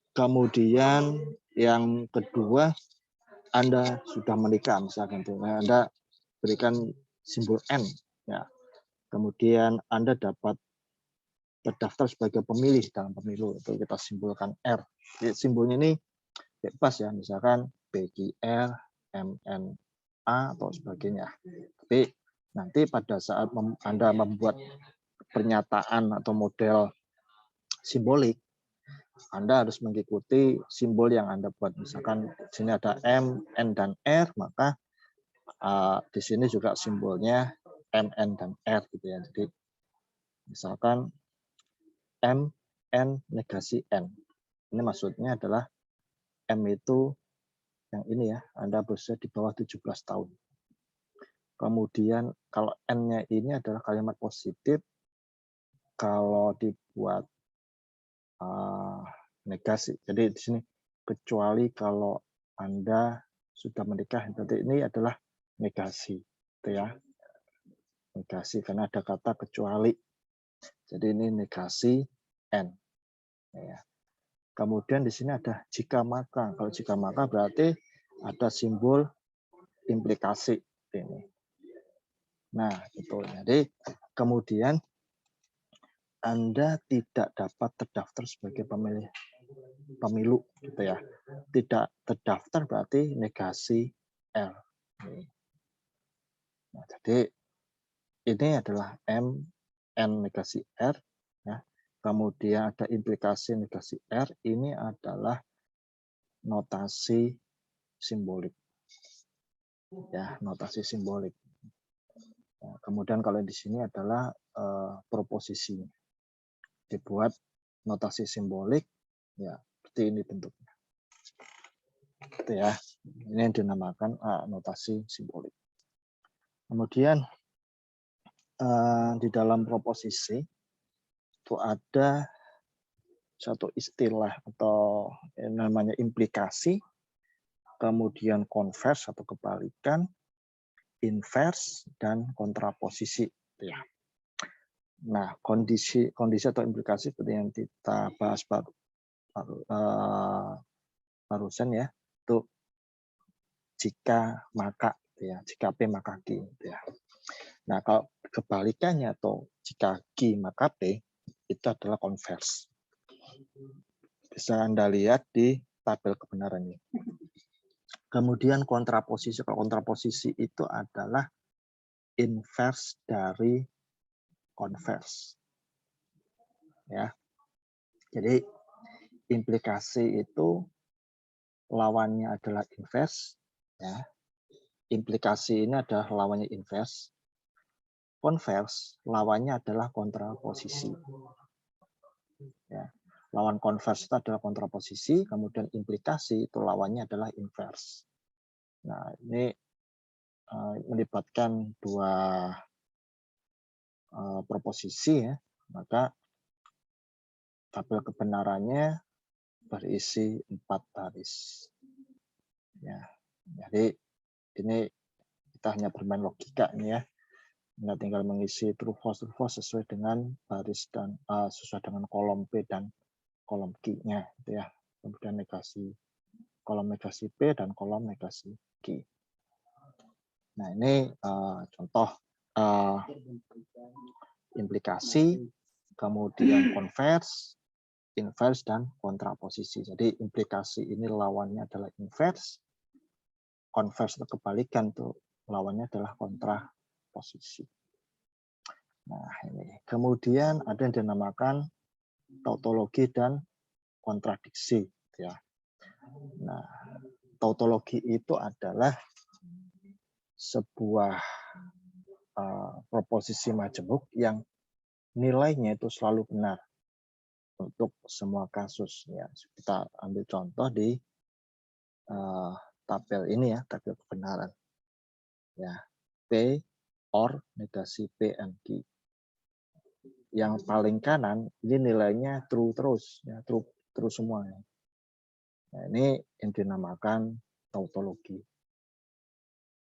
Speaker 1: Kemudian yang kedua Anda sudah menikah misalkan itu. Nah, Anda berikan simbol N ya. Kemudian Anda dapat terdaftar sebagai pemilih dalam pemilu, itu kita simbolkan R. Jadi, simbolnya ini bebas ya, misalkan PGR, MNA atau sebagainya. Tapi nanti pada saat Anda membuat pernyataan atau model simbolik, Anda harus mengikuti simbol yang Anda buat. Misalkan di sini ada M, N, dan R, maka di sini juga simbolnya M, N, dan R gitu ya. Jadi misalkan M, N, negasi N. Ini maksudnya adalah M itu yang ini ya, Anda berusia di bawah 17 tahun. Kemudian kalau N-nya ini adalah kalimat positif, kalau dibuat negasi. Jadi di sini kecuali kalau Anda sudah menikah, nanti ini adalah negasi, gitu ya. Negasi karena ada kata kecuali. Jadi ini negasi N. Ya. Kemudian di sini ada jika maka. Kalau jika maka berarti ada simbol implikasi ini. Nah, itu. Jadi kemudian Anda tidak dapat terdaftar sebagai pemilu gitu ya. Tidak terdaftar berarti negasi L. Nah, jadi ini adalah M, N negasi R ya. Kemudian ada implikasi negasi R, ini adalah notasi simbolik. Ya, notasi simbolik. Nah, kemudian kalau di sini adalah proposisi. Dibuat notasi simbolik, ya seperti ini bentuknya. Itu ya, ini yang dinamakan notasi simbolik. Kemudian di dalam proposisi itu ada satu istilah atau namanya implikasi, kemudian konvers atau kebalikan, invers, dan kontraposisi. Ya. Nah, kondisi atau implikasi seperti yang kita bahas barusan ya, itu jika maka, ya, jika P maka Q. Ya. Nah, kalau kebalikannya atau jika Q maka P, itu adalah konvers. Bisa Anda lihat di tabel kebenarannya. Kemudian kontraposisi. Kalau kontraposisi itu adalah invers dari konvers. Ya. Jadi implikasi itu lawannya adalah invers. Ya. Implikasi ini adalah lawannya invers. Konvers lawannya adalah kontraposisi. Ya. Lawan konvers itu adalah kontraposisi, kemudian implikasi itu lawannya adalah invers. Nah, ini melibatkan dua proposisi ya, maka tabel kebenarannya berisi 4 baris. Ya, jadi ini kita hanya bermain logika ini ya. Anda tinggal mengisi true false sesuai dengan baris dan sesuai dengan kolom P dan kolom Q-nya, gitu ya. Kemudian negasi kolom negasi P dan kolom negasi Q. Nah ini contoh implikasi, kemudian konvers, invers, dan kontraposisi. Jadi implikasi ini lawannya adalah invers, konvers atau kebalikan tuh lawannya adalah kontraposisi. Nah ini. Kemudian ada yang dinamakan tautologi dan kontradiksi. Ya. Nah, tautologi itu adalah sebuah proposisi majemuk yang nilainya itu selalu benar untuk semua kasus. Ya, kita ambil contoh di tabel ini ya, tabel kebenaran. Ya, P or negasi P and Q. Yang paling kanan ini nilainya true terus, ya, true semua. Ya. Nah, ini yang dinamakan tautologi.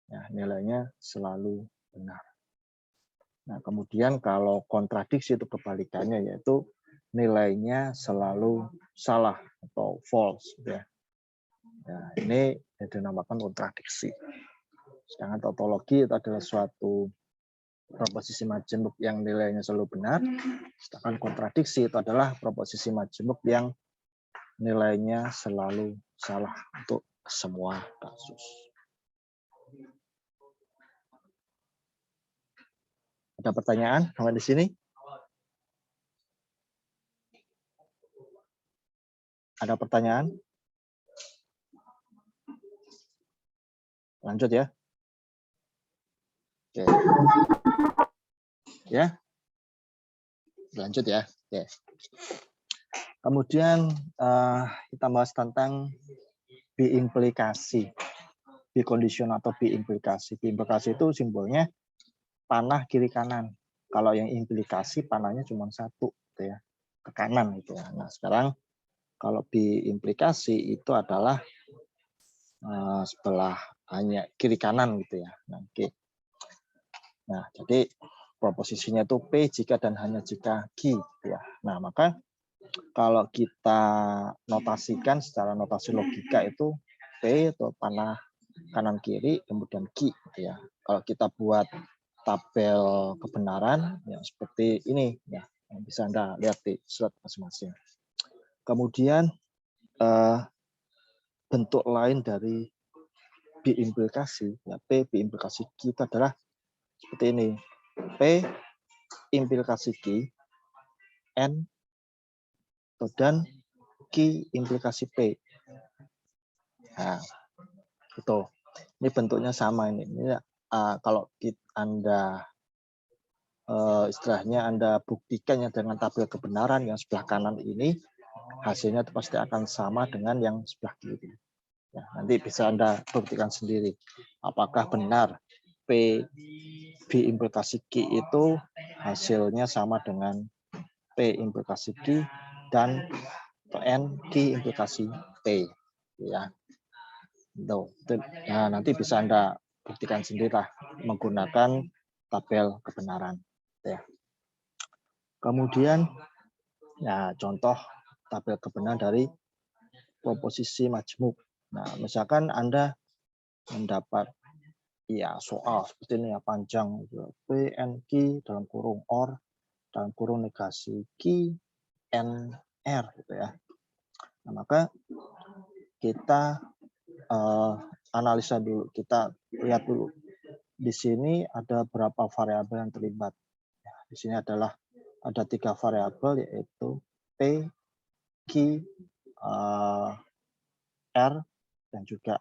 Speaker 1: Ya, nilainya selalu benar. Nah, kemudian kalau kontradiksi itu kebalikannya, yaitu nilainya selalu salah atau false. Ya. Nah, ini yang dinamakan kontradiksi. Sedangkan tautologi itu adalah suatu proposisi majemuk yang nilainya selalu benar, sedangkan kontradiksi itu adalah proposisi majemuk yang nilainya selalu salah untuk semua kasus. Ada pertanyaan sampai di sini? Ada pertanyaan? Lanjut ya. Oke. Ya. Lanjut ya. Oke. Kemudian kita bahas tentang biimplikasi. Bikondisional atau biimplikasi. Biimplikasi itu simbolnya panah kiri kanan. Kalau yang implikasi panahnya cuma satu, gitu ya, ke kanan gitu ya. Nah sekarang kalau biimplikasi itu adalah sebelah hanya kiri kanan gitu ya. Nah, oke. Nah jadi proposisinya itu P jika dan hanya jika Q gitu ya. Nah maka kalau kita notasikan secara notasi logika itu P atau panah kanan kiri kemudian Q gitu ya. Kalau kita buat tabel kebenaran ya seperti ini ya, yang bisa Anda lihat di slide masing-masing. Kemudian bentuk lain dari biimplikasi ya, P biimplikasi Q itu adalah seperti ini. P implikasi Q N dan Q implikasi P. Nah, itu. Ini bentuknya sama ini. Ini kalau Anda istilahnya Anda buktikan ya dengan tabel kebenaran yang sebelah kanan ini, hasilnya itu pasti akan sama dengan yang sebelah kiri. Ya, nanti bisa Anda buktikan sendiri. Apakah benar P implikasi Q itu hasilnya sama dengan P implikasi Q dan N Q implikasi P. Ya. Nah, nanti bisa Anda buktikan sendirilah menggunakan tabel kebenaran. Ya. Kemudian, ya contoh tabel kebenaran dari proposisi majmuk. Nah, misalkan Anda mendapat ya soal seperti ini ya panjang P N Q dalam kurung OR dalam kurung negasi Q N R gitu ya. Nah, maka kita analisa dulu, kita lihat dulu di sini ada berapa variabel yang terlibat. Ya, di sini adalah ada 3 variabel yaitu P, Q, R dan juga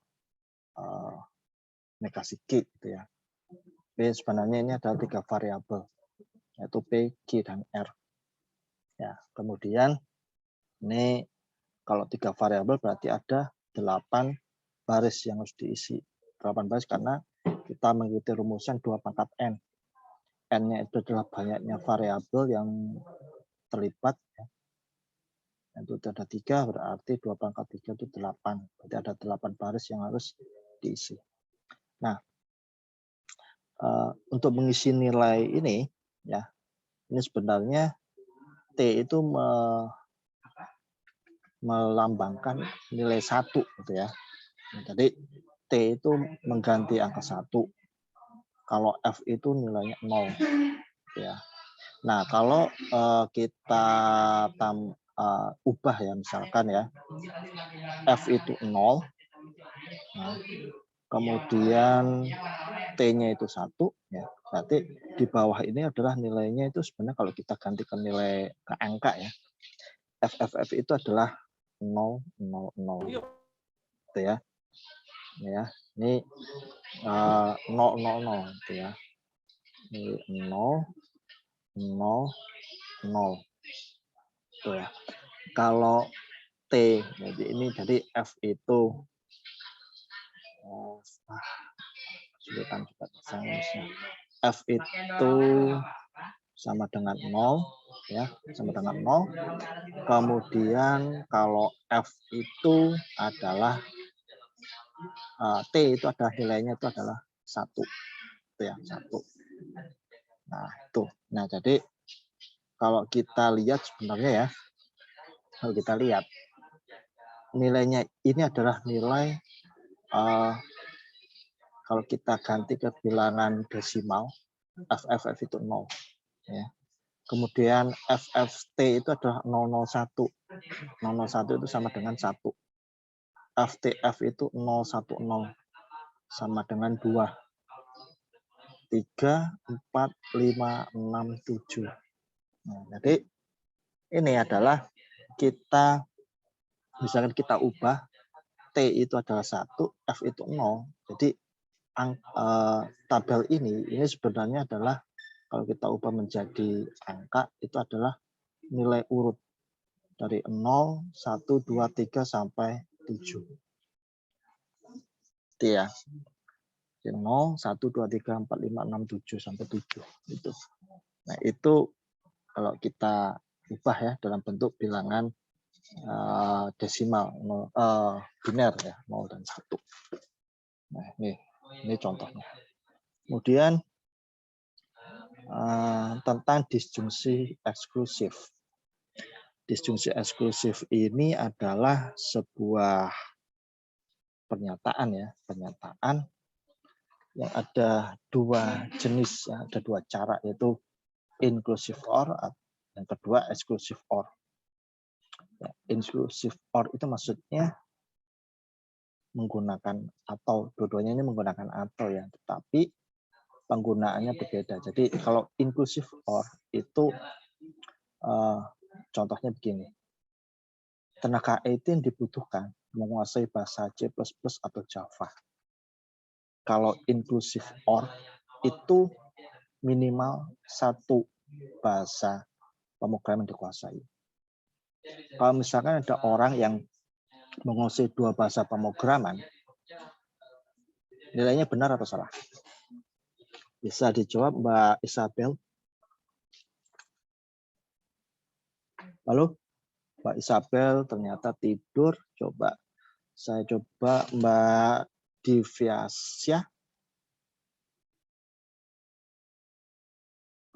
Speaker 1: negasi Q gitu ya. P sebenarnya ini adalah 3 variabel yaitu P, Q dan R. Ya, kemudian ini kalau 3 variabel berarti ada 8 baris yang harus diisi. 8 baris karena kita mengikuti rumusan 2 pangkat N. N-nya itu adalah banyaknya variabel yang terlibat. Ya. Itu ada 3, berarti 2 pangkat 3 itu 8. Berarti ada 8 baris yang harus diisi. Nah, untuk mengisi nilai ini, ya, ini sebenarnya T itu melambangkan nilai 1 gitu ya. Jadi T itu mengganti angka 1. Kalau F itu nilainya 0 gitu ya. Nah, kalau kita ubah ya misalkan ya. F itu 0. Nah, kemudian T-nya itu 1 ya. Berarti di bawah ini adalah nilainya itu sebenarnya kalau kita gantikan nilai ke angka ya. F itu adalah 0 0 0 gitu ya. Ya, ini 0 0 0 gitu ya. Ini 0 0 0 gitu ya. Kalau T jadi ini jadi F itu sulitan juga F itu sama dengan 0 ya, sama dengan 0. Kemudian kalau F itu adalah T itu adalah nilainya itu adalah 1. Itu ya, 1. Nah, itu. Nah, jadi kalau kita lihat sebenarnya ya, kalau kita lihat nilainya ini adalah nilai kalau kita ganti ke bilangan desimal, FFF itu 0. Ya. Kemudian FFT itu adalah 001. 001 itu sama dengan 1. FTF itu 010 sama dengan 2. 3, 4, 5, 6, 7. Nah, jadi ini adalah kita, misalkan kita ubah, T itu adalah 1, F itu 0. Jadi tabel ini sebenarnya adalah kalau kita ubah menjadi angka itu adalah nilai urut dari 0, 1, 2, 3 sampai 7. Itu ya. 0, 1, 2, 3, 4, 5, 6, 7 sampai 7 gitu. Nah, itu kalau kita ubah ya dalam bentuk bilangan desimal, biner ya, 0 dan 1. Nah, ini contohnya. Kemudian tentang disjungsi eksklusif. Disjungsi eksklusif ini adalah sebuah pernyataan ya, pernyataan yang ada dua jenis, ya, ada dua cara, yaitu inclusive or, yang kedua exclusive or. Ya, inclusive or itu maksudnya menggunakan atau, dua-duanya ini menggunakan atau ya, tetapi penggunaannya berbeda. Jadi kalau inclusive or itu contohnya begini. Tenaga IT yang dibutuhkan menguasai bahasa C++ atau Java. Kalau inclusive or itu minimal satu bahasa pemrograman dikuasai. Kalau misalkan ada orang yang menguasai dua bahasa pemrograman, nilainya benar atau salah? Bisa dijawab Mbak Isabel. Halo, Mbak Isabel ternyata tidur. Saya coba Mbak Diviasya.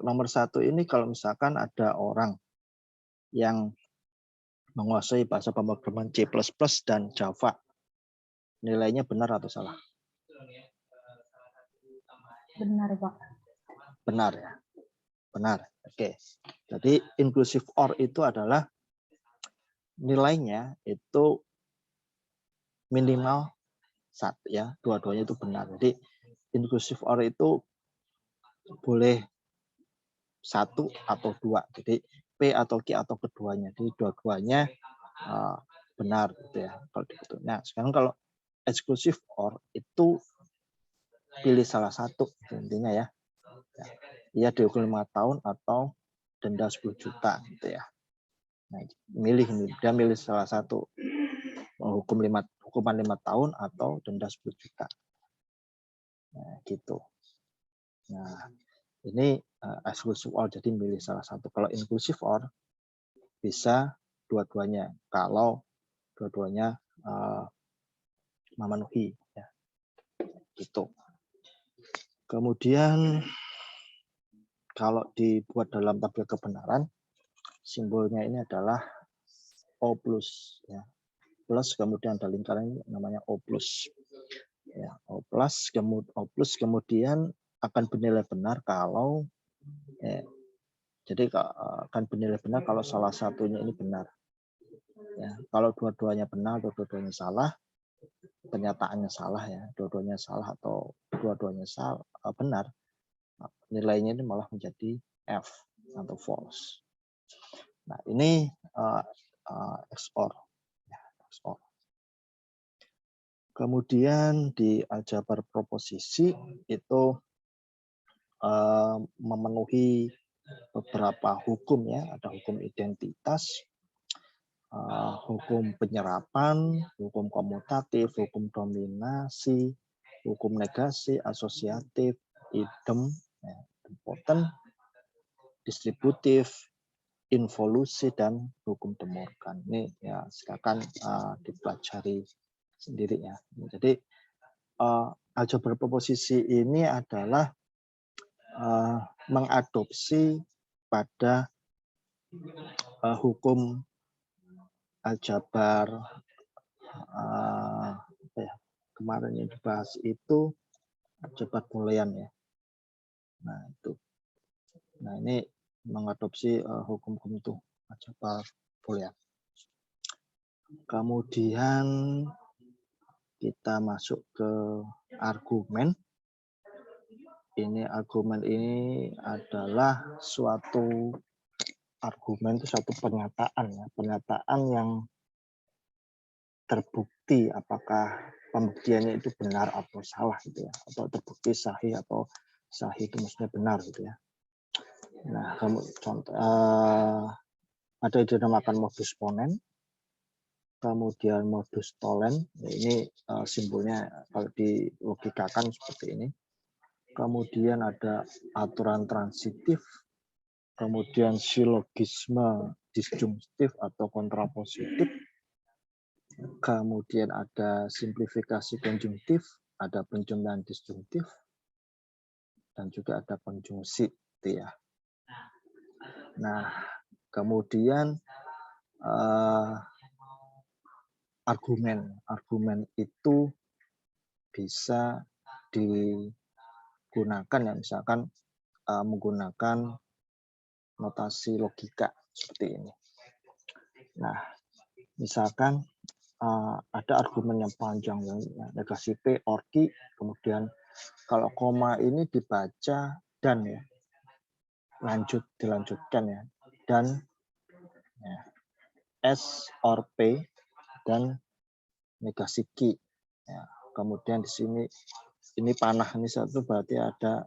Speaker 1: Nomor 1 ini kalau misalkan ada orang yang menguasai bahasa pemrograman C++ dan Java, nilainya benar atau salah?
Speaker 2: Benar, Pak.
Speaker 1: Benar ya. Benar. Oke. Jadi inclusive or itu adalah nilainya itu minimal 1 ya, dua-duanya itu benar. Jadi inclusive or itu boleh 1 atau 2. Jadi P atau Q atau keduanya. Jadi dua-duanya benar gitu ya. Kalau gitu. Nah, sekarang kalau exclusive or itu pilih salah satu intinya ya. Ia dihukum 5 tahun atau denda 10 juta gitu ya. Nah, dia milih salah satu, hukuman 5 tahun atau denda 10 juta. Nah, gitu. Nah, ini exclusive or, jadi milih salah satu. Kalau inclusive or bisa dua-duanya. Kalau dua-duanya memenuhi ya. Gitu. Kemudian kalau dibuat dalam tabel kebenaran, simbolnya ini adalah O plus ya. Plus kemudian ada lingkaran ini namanya O plus. Ya, O plus kemudian akan bernilai benar kalau jadi akan bernilai benar kalau salah satunya ini benar. Ya, kalau dua-duanya benar atau dua-duanya salah, pernyataannya salah ya, dua-duanya salah atau dua-duanya benar, nilainya ini malah menjadi F atau false. Nah, ini XOR. Ya, XOR. Kemudian di aljabar proposisi itu memenuhi beberapa hukum ya, ada hukum identitas, hukum penyerapan, hukum komutatif, hukum dominasi, hukum negasi, asosiatif, idem, idempotent, distributif, involusi, dan hukum de Morgan. Ini ya silakan dipelajari sendiri ya. Jadi aljabar proposisi ini adalah mengadopsi pada hukum aljabar kemarin yang dibahas itu aljabar boolean ya. Nah itu. Nah ini mengadopsi hukum-hukum itu aljabar boolean. Kemudian kita masuk ke argumen. Argumen ini adalah suatu argumen itu satu pernyataan ya, pernyataan yang terbukti apakah pembuktiannya itu benar atau salah gitu ya, atau terbukti sahih atau sahih itu maksudnya benar gitu ya. Nah, contoh ada yang dinamakan modus ponens, kemudian modus tollens. Ini simbolnya kalau dilogikakan seperti ini. Kemudian ada aturan transitif, kemudian silogisme disjungtif atau kontrapositif, kemudian ada simplifikasi konjungtif, ada penjumlahan disjungtif, dan juga ada konjungsi. Gitu ya. Nah, kemudian argumen itu bisa digunakan ya, misalkan menggunakan notasi logika seperti ini. Nah, misalkan ada argumen yang panjang yang negasi P or Q, kemudian kalau koma ini dibaca dan ya, dilanjutkan ya, dan ya, S or P dan negasi Q. Ya, kemudian di sini ini panah ini satu berarti ada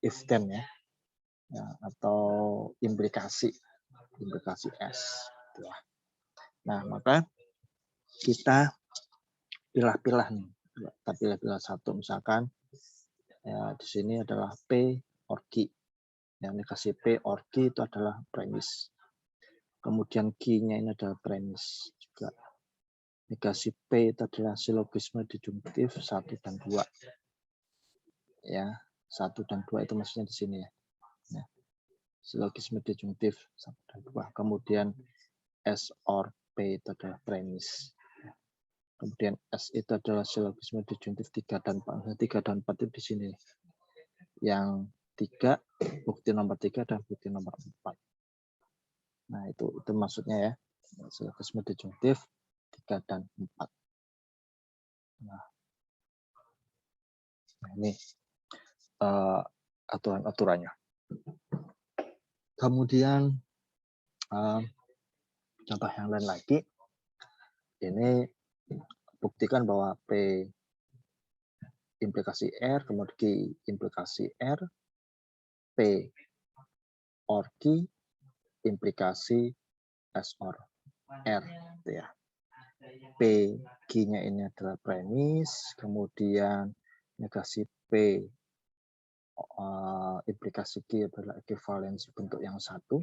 Speaker 1: if then ya. Ya, atau implikasi S. Nah, maka kita pilah-pilah nih. Kita pilih-pilah satu, misalkan ya, di sini adalah P or Q. Yang negasi P or Q itu adalah premis. Kemudian Q-nya ini adalah premis juga. Negasi P itu adalah silogisme disjungtif 1 dan 2. Ya, 1 dan 2 itu maksudnya di sini ya. Nah, silogisme disjungtif 1 dan 2. Kemudian S or P itu adalah premis. Kemudian S itu adalah silogisme disjungtif 3 dan 4. 3 dan 4 itu di sini. Yang 3, bukti nomor 3 dan bukti nomor 4. Nah, itu maksudnya ya. Silogisme disjungtif 3 dan 4. Nah ini aturan-aturannya. Kemudian contoh yang lain lagi. Ini buktikan bahwa P implikasi R, kemudian Q implikasi R, P or Q implikasi S or R. Gitu ya. P, Q-nya ini adalah premis, kemudian negasi P implikasi Q adalah ekivalensi bentuk yang satu.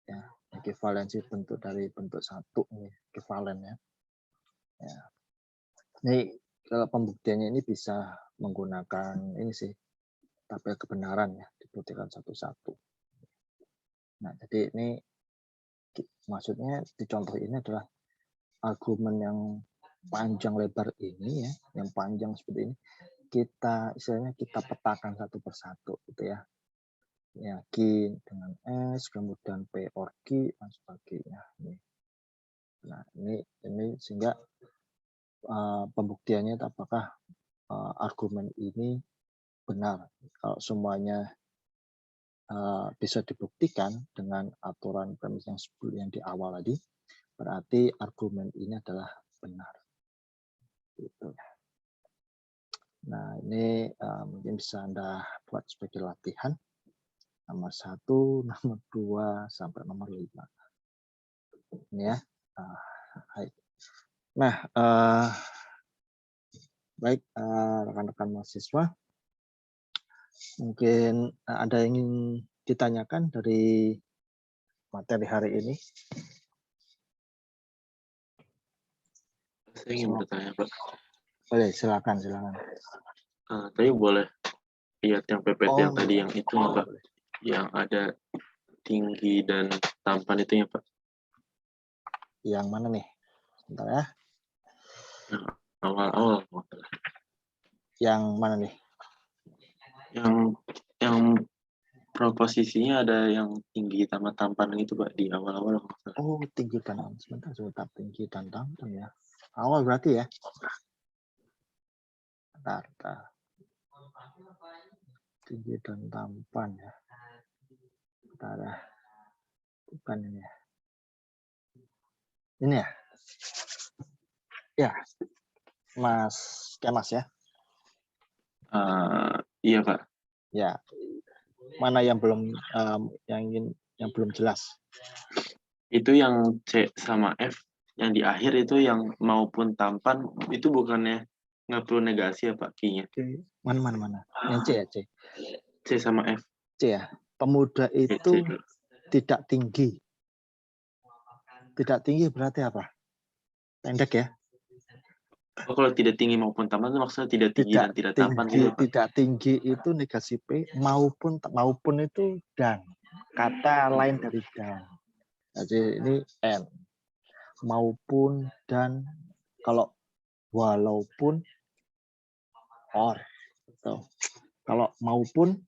Speaker 1: Ya, ekivalensi bentuk dari bentuk satu ini ekivalen ya. Ya. Ini kalau pembuktiannya ini bisa menggunakan ini sih tabel kebenaran ya, dibuktikan satu-satu. Nah, jadi ini maksudnya di contoh ini adalah argumen yang panjang lebar ini ya, yang panjang seperti ini, kita istilahnya kita petakan satu persatu gitu ya. Ya, Q dengan S, kemudian P or Q dan sebagainya. Nah, ini sehingga pembuktiannya apakah argumen ini benar. Kalau semuanya bisa dibuktikan dengan aturan premis yang di awal tadi, berarti argumen ini adalah benar. Gitu. Nah, ini mungkin bisa Anda buat sebagai latihan. Nomor 1, nomor 2, sampai nomor 5. Ini ya. Nah, baik rekan-rekan mahasiswa, mungkin ada yang ingin ditanyakan dari materi hari ini?
Speaker 2: Saya ingin bertanya, Pak.
Speaker 1: Boleh, silakan.
Speaker 2: Tadi boleh lihat yang PPT yang tadi
Speaker 1: boleh.
Speaker 2: yang itu, Pak. Yang ada tinggi dan tampan itu ya, Pak.
Speaker 1: Yang mana nih? Sebentar ya.
Speaker 2: Awal-awal.
Speaker 1: Yang mana nih?
Speaker 2: Yang proposisinya ada yang tinggi tambah tampan gitu Pak di awal-awal.
Speaker 1: Oh, tinggi dan sebentar, tinggi dan tampan ya. Awal berarti ya. Bentar. Tinggi dan tampan ya. Bentar ya. Bukan ini ya. Ini ya. Ya, Mas Kemas ya.
Speaker 2: Iya Pak.
Speaker 1: Ya. Mana yang belum yang belum jelas?
Speaker 2: Itu yang C sama F yang di akhir itu yang maupun tampan itu bukannya nggak perlu negasi ya Pak Q-nya.
Speaker 1: Mana? Yang C ya, C.
Speaker 2: C sama F.
Speaker 1: C ya. Pemuda
Speaker 2: C
Speaker 1: itu
Speaker 2: dulu.
Speaker 1: tidak tinggi. Tidak tinggi berarti apa? Pendek ya?
Speaker 2: Oh, kalau tidak tinggi maupun tampan itu maksudnya tidak tinggi dan tidak tampan gitu Pak.
Speaker 1: Tidak tinggi itu negasi P, maupun itu dan. Kata lain dari dan. Jadi ini N. Maupun dan, kalau walaupun or. Gitu. Kalau maupun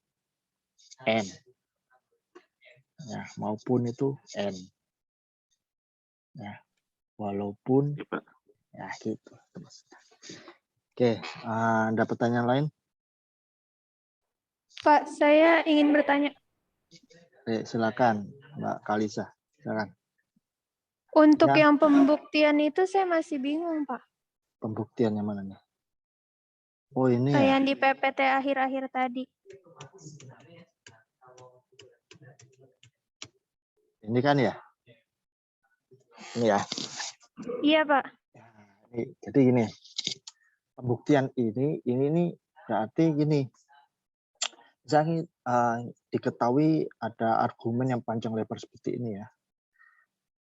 Speaker 1: N. Ya, maupun itu N. Ya, walaupun
Speaker 2: Ya, Pak.
Speaker 1: ya gitu. Oke, ada pertanyaan lain?
Speaker 3: Pak, saya ingin bertanya.
Speaker 1: Silakan, Mbak Kalisa. Silakan.
Speaker 3: Untuk
Speaker 1: Ya.
Speaker 3: yang pembuktian itu saya masih bingung, Pak.
Speaker 1: Pembuktian yang mana nih? Oh, ini ya.
Speaker 3: Yang di PPT akhir-akhir tadi.
Speaker 1: Ini kan ya? Ini ya.
Speaker 3: Iya, Pak.
Speaker 1: Jadi gini. Pembuktian ini berarti gini. Misalnya diketahui ada argumen yang panjang lebar seperti ini ya.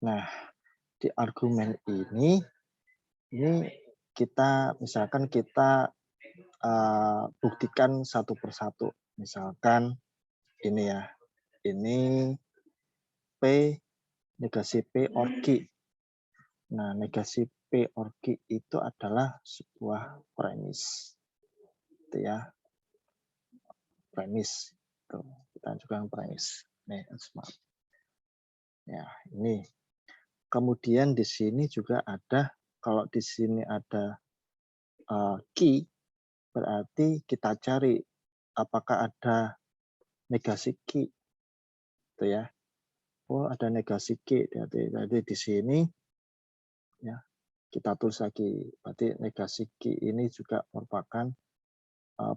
Speaker 1: Nah, di argumen ini misalkan kita buktikan satu persatu. Misalkan ini ya. Ini P negasi P or Q. Nah, negasi P or Q itu adalah sebuah premis. Itu ya. Premis. Tuh, kita juga premis. Nih, smart. Ya, ini. Kemudian di sini juga ada, kalau di sini ada key, berarti kita cari apakah ada negasi key. Itu ya. Oh, ada negasi key. Jadi di sini ya kita tulis lagi. Berarti negasi key ini juga merupakan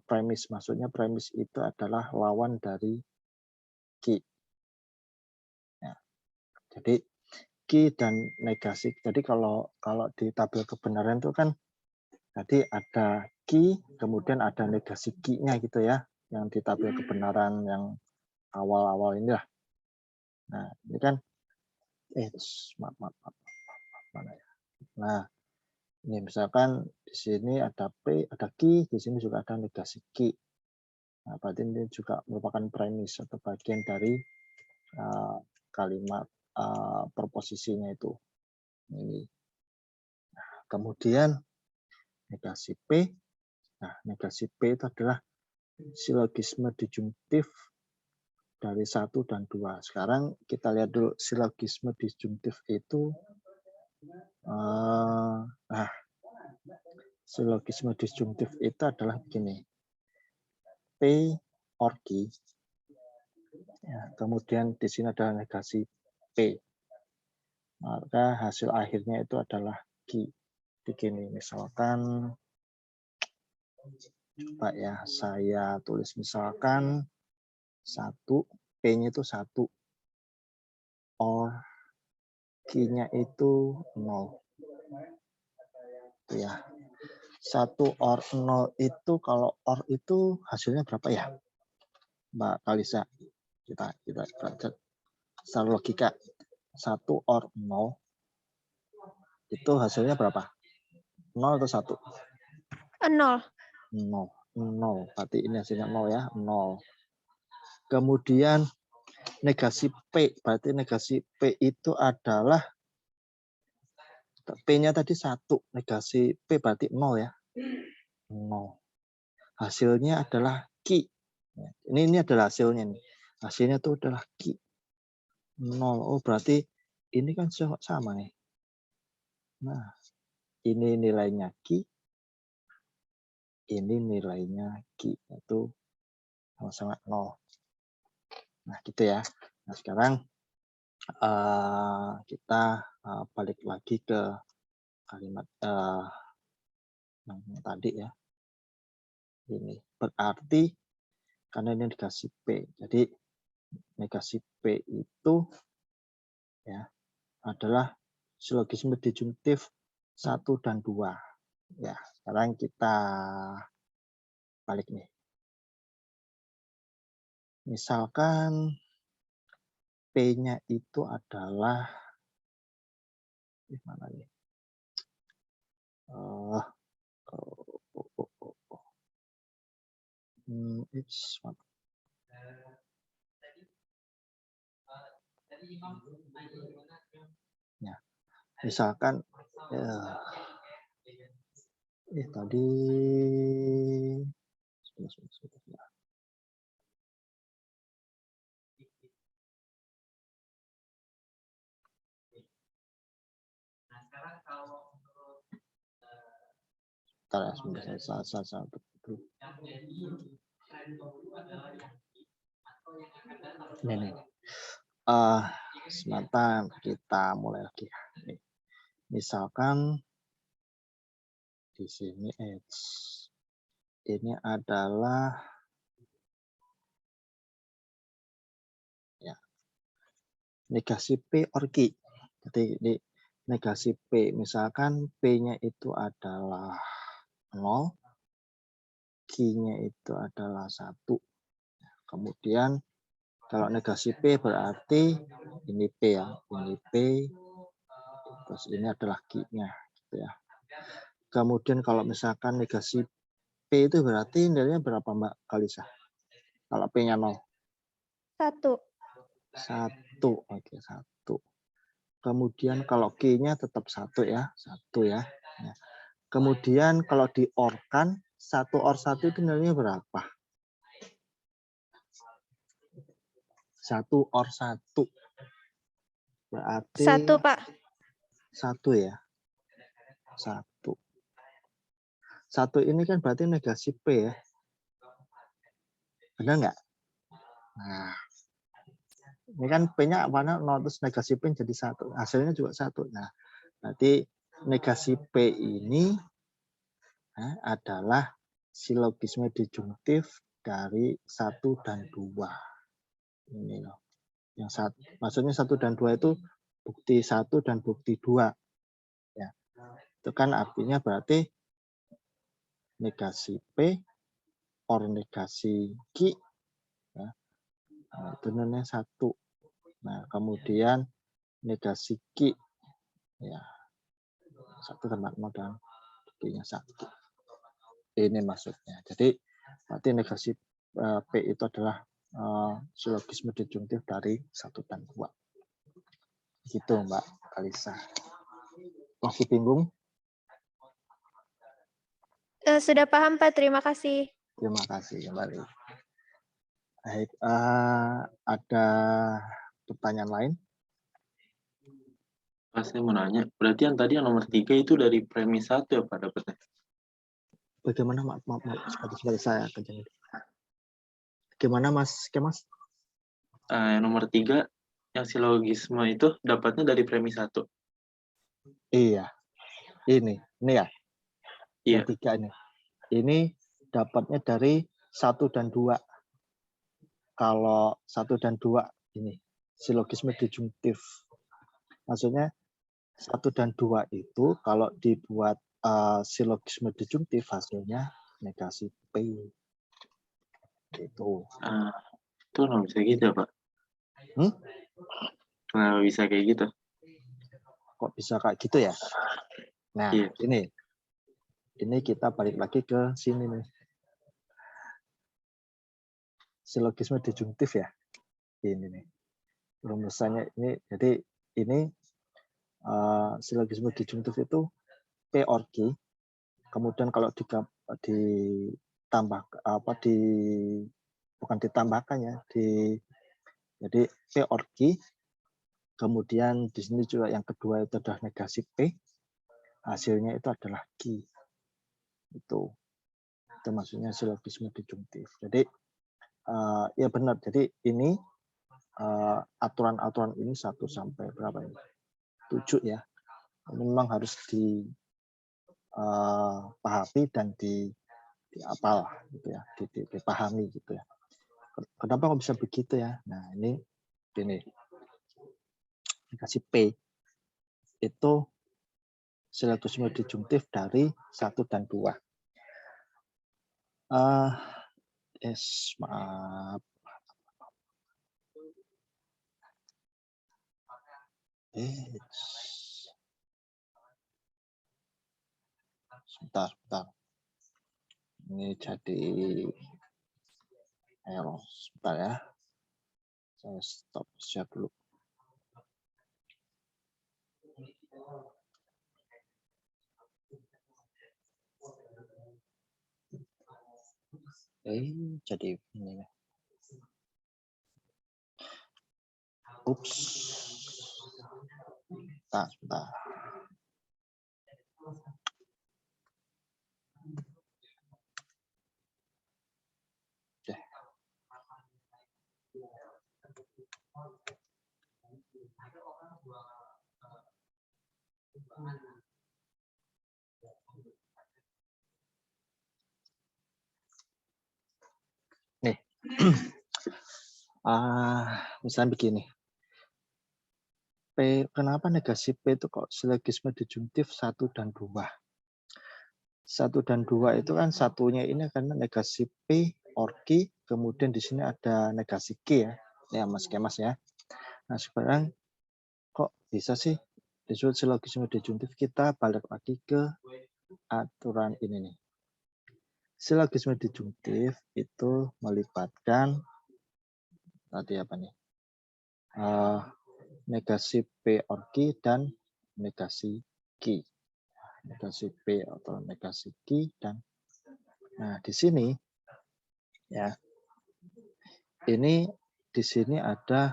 Speaker 1: premis. Maksudnya premis itu adalah lawan dari key. Ya. Jadi key dan negasi. Jadi kalau di tabel kebenaran itu kan tadi ada key, kemudian ada negasi key-nya gitu ya, yang di tabel kebenaran yang awal-awal ini lah. Nah, ini kan maaf. Mana ya? Nah, ini misalkan di sini ada P, ada key, di sini juga ada negasi key. Nah, berarti ini juga merupakan premis atau bagian dari kalimat proposisinya itu. Ini. Nah, kemudian negasi P. Nah, negasi P itu adalah silogisme disjungtif dari 1 dan 2. Sekarang kita lihat dulu silogisme disjungtif itu. Nah, silogisme disjungtif itu adalah begini. P or Q. Ya, kemudian di sini ada negasi P. Maka hasil akhirnya itu adalah Q. Begini, misalkan coba ya, saya tulis misalkan 1, P-nya itu 1, or Q-nya itu 0. Itu ya. 1 or 0 itu, kalau or itu hasilnya berapa ya? Mbak Kalisa, kita cek secara logika. 1 or 0 itu hasilnya berapa? 0 atau 1?
Speaker 3: 0.
Speaker 1: 0. Berarti ini hasilnya 0 ya, 0. Kemudian negasi P, berarti negasi P itu adalah P-nya tadi 1, negasi P berarti 0 ya. 0. Hasilnya adalah Q. Ini adalah hasilnya nih. Hasilnya itu adalah Q. 0. Oh, berarti ini kan sama nih. Nah, ini nilainya Q. Ini nilainya Q. Itu sama-sama 0. Nah, gitu ya. Nah, sekarang kita balik lagi ke kalimat yang tadi ya. Ini berarti karena ini dikasih P, jadi negasi P itu ya adalah silogisme disjungtif 1 dan 2. Ya, sekarang kita balik nih. Misalkan P-nya itu adalah mana nih? It's what? Ya, misalkan tadi ini sebentar kita mulai lagi. Misalkan di sini ini adalah ya negasi P or Q. Jadi ini negasi P, misalkan P-nya itu adalah 0, Q-nya itu adalah 1. Kemudian kalau negasi P berarti ini P ya, ini P, terus ini adalah Q-nya, gitu ya. Kemudian kalau misalkan negasi P itu berarti nilainya berapa Mbak Kalisa? Kalau P-nya 0?
Speaker 3: 1.
Speaker 1: 1, oke 1. Kemudian kalau Q-nya tetap 1 ya, 1 ya. Kemudian kalau diorkan 1 or 1 itu nilainya berapa? 1 or 1. Berarti
Speaker 3: 1, Pak.
Speaker 1: 1 ya. 1. 1 ini kan berarti negasi P ya. Benar nggak? Nah, ini kan P-nya warna 0 terus negasi P jadi 1. Hasilnya juga 1. Nah, berarti negasi P ini adalah silogisme disjungtif dari 1 dan 2. Ini loh. Yang maksudnya 1 dan 2 itu bukti 1 dan bukti 2. Ya. Itu kan artinya berarti negasi P or negasi Q ya. Nah, itu nilainya 1. Nah, kemudian negasi Q ya 1 tambah 0 dan buktinya 1. Ini maksudnya. Jadi berarti negasi P itu adalah silogisme disjungtif dari 1 dan 2. Gitu Mbak Kalisa. Masih bingung?
Speaker 3: Sudah paham, Pak. Terima kasih.
Speaker 1: Terima kasih kembali. Baik, ada pertanyaan lain?
Speaker 2: Pak, saya mau nanya, berarti yang tadi yang nomor 3 itu dari premis 1 ya Pak dapatnya?
Speaker 1: Bagaimana maaf sekali saya kerjanya. Gimana Mas Kemas?
Speaker 2: Yang nomor 3 yang silogisme itu dapatnya dari premis 1.
Speaker 1: Iya. Ini ya.
Speaker 2: Iya.
Speaker 1: Yang 3 ini. Ini dapatnya dari 1 dan 2. Kalau 1 dan 2 ini silogisme disjungtif. Maksudnya 1 dan 2 itu kalau dibuat silogisme disjungtif hasilnya negasi P. Gitu.
Speaker 2: Itu nggak bisa gitu ya Pak? Kenapa bisa kayak gitu?
Speaker 1: Kok bisa kayak gitu ya? Nah,
Speaker 2: iya.
Speaker 1: Ini kita balik lagi ke sini nih. Silogisme disjungtif ya. Ini nih. Rumusannya ini, jadi ini silogisme disjungtif itu P or Q. Kemudian kalau ditambah bukan ditambahkan ya, jadi P or Q. Kemudian di sini juga yang kedua itu adalah negasi P. Hasilnya itu adalah Q. Itu maksudnya silogisme disjungtif. Jadi ya benar. Jadi ini aturan-aturan ini 1 sampai berapa ini? 7 ya. Ini memang harus dipahami dan diapal gitu ya, dipahami gitu ya. Kenapa kok bisa begitu ya? Nah, ini dikasih P itu silogisme disjungtif dari 1 dan 2. Maaf. Sebentar. Ini jadi error. Sebentar ya. Saya stop share dulu. Jadi ini. Ups. Sebentar. Oke. Nih. Misalnya begini. P, kenapa negasi P itu kok silogisme disjungtif 1 dan 2? 1 dan 2 itu kan satunya ini karena negasi P or Q, kemudian di sini ada negasi Q ya. Ya, Mas Kemas ya. Nah, sekarang kok bisa sih disebut silogisme disjungtif? Kita balik lagi ke aturan ini nih. Silogisme disjungtif itu melibatkan tadi apa nih? Negasi P or Q dan negasi Q. Negasi P atau negasi Q dan nah di sini ya. Ini di sini ada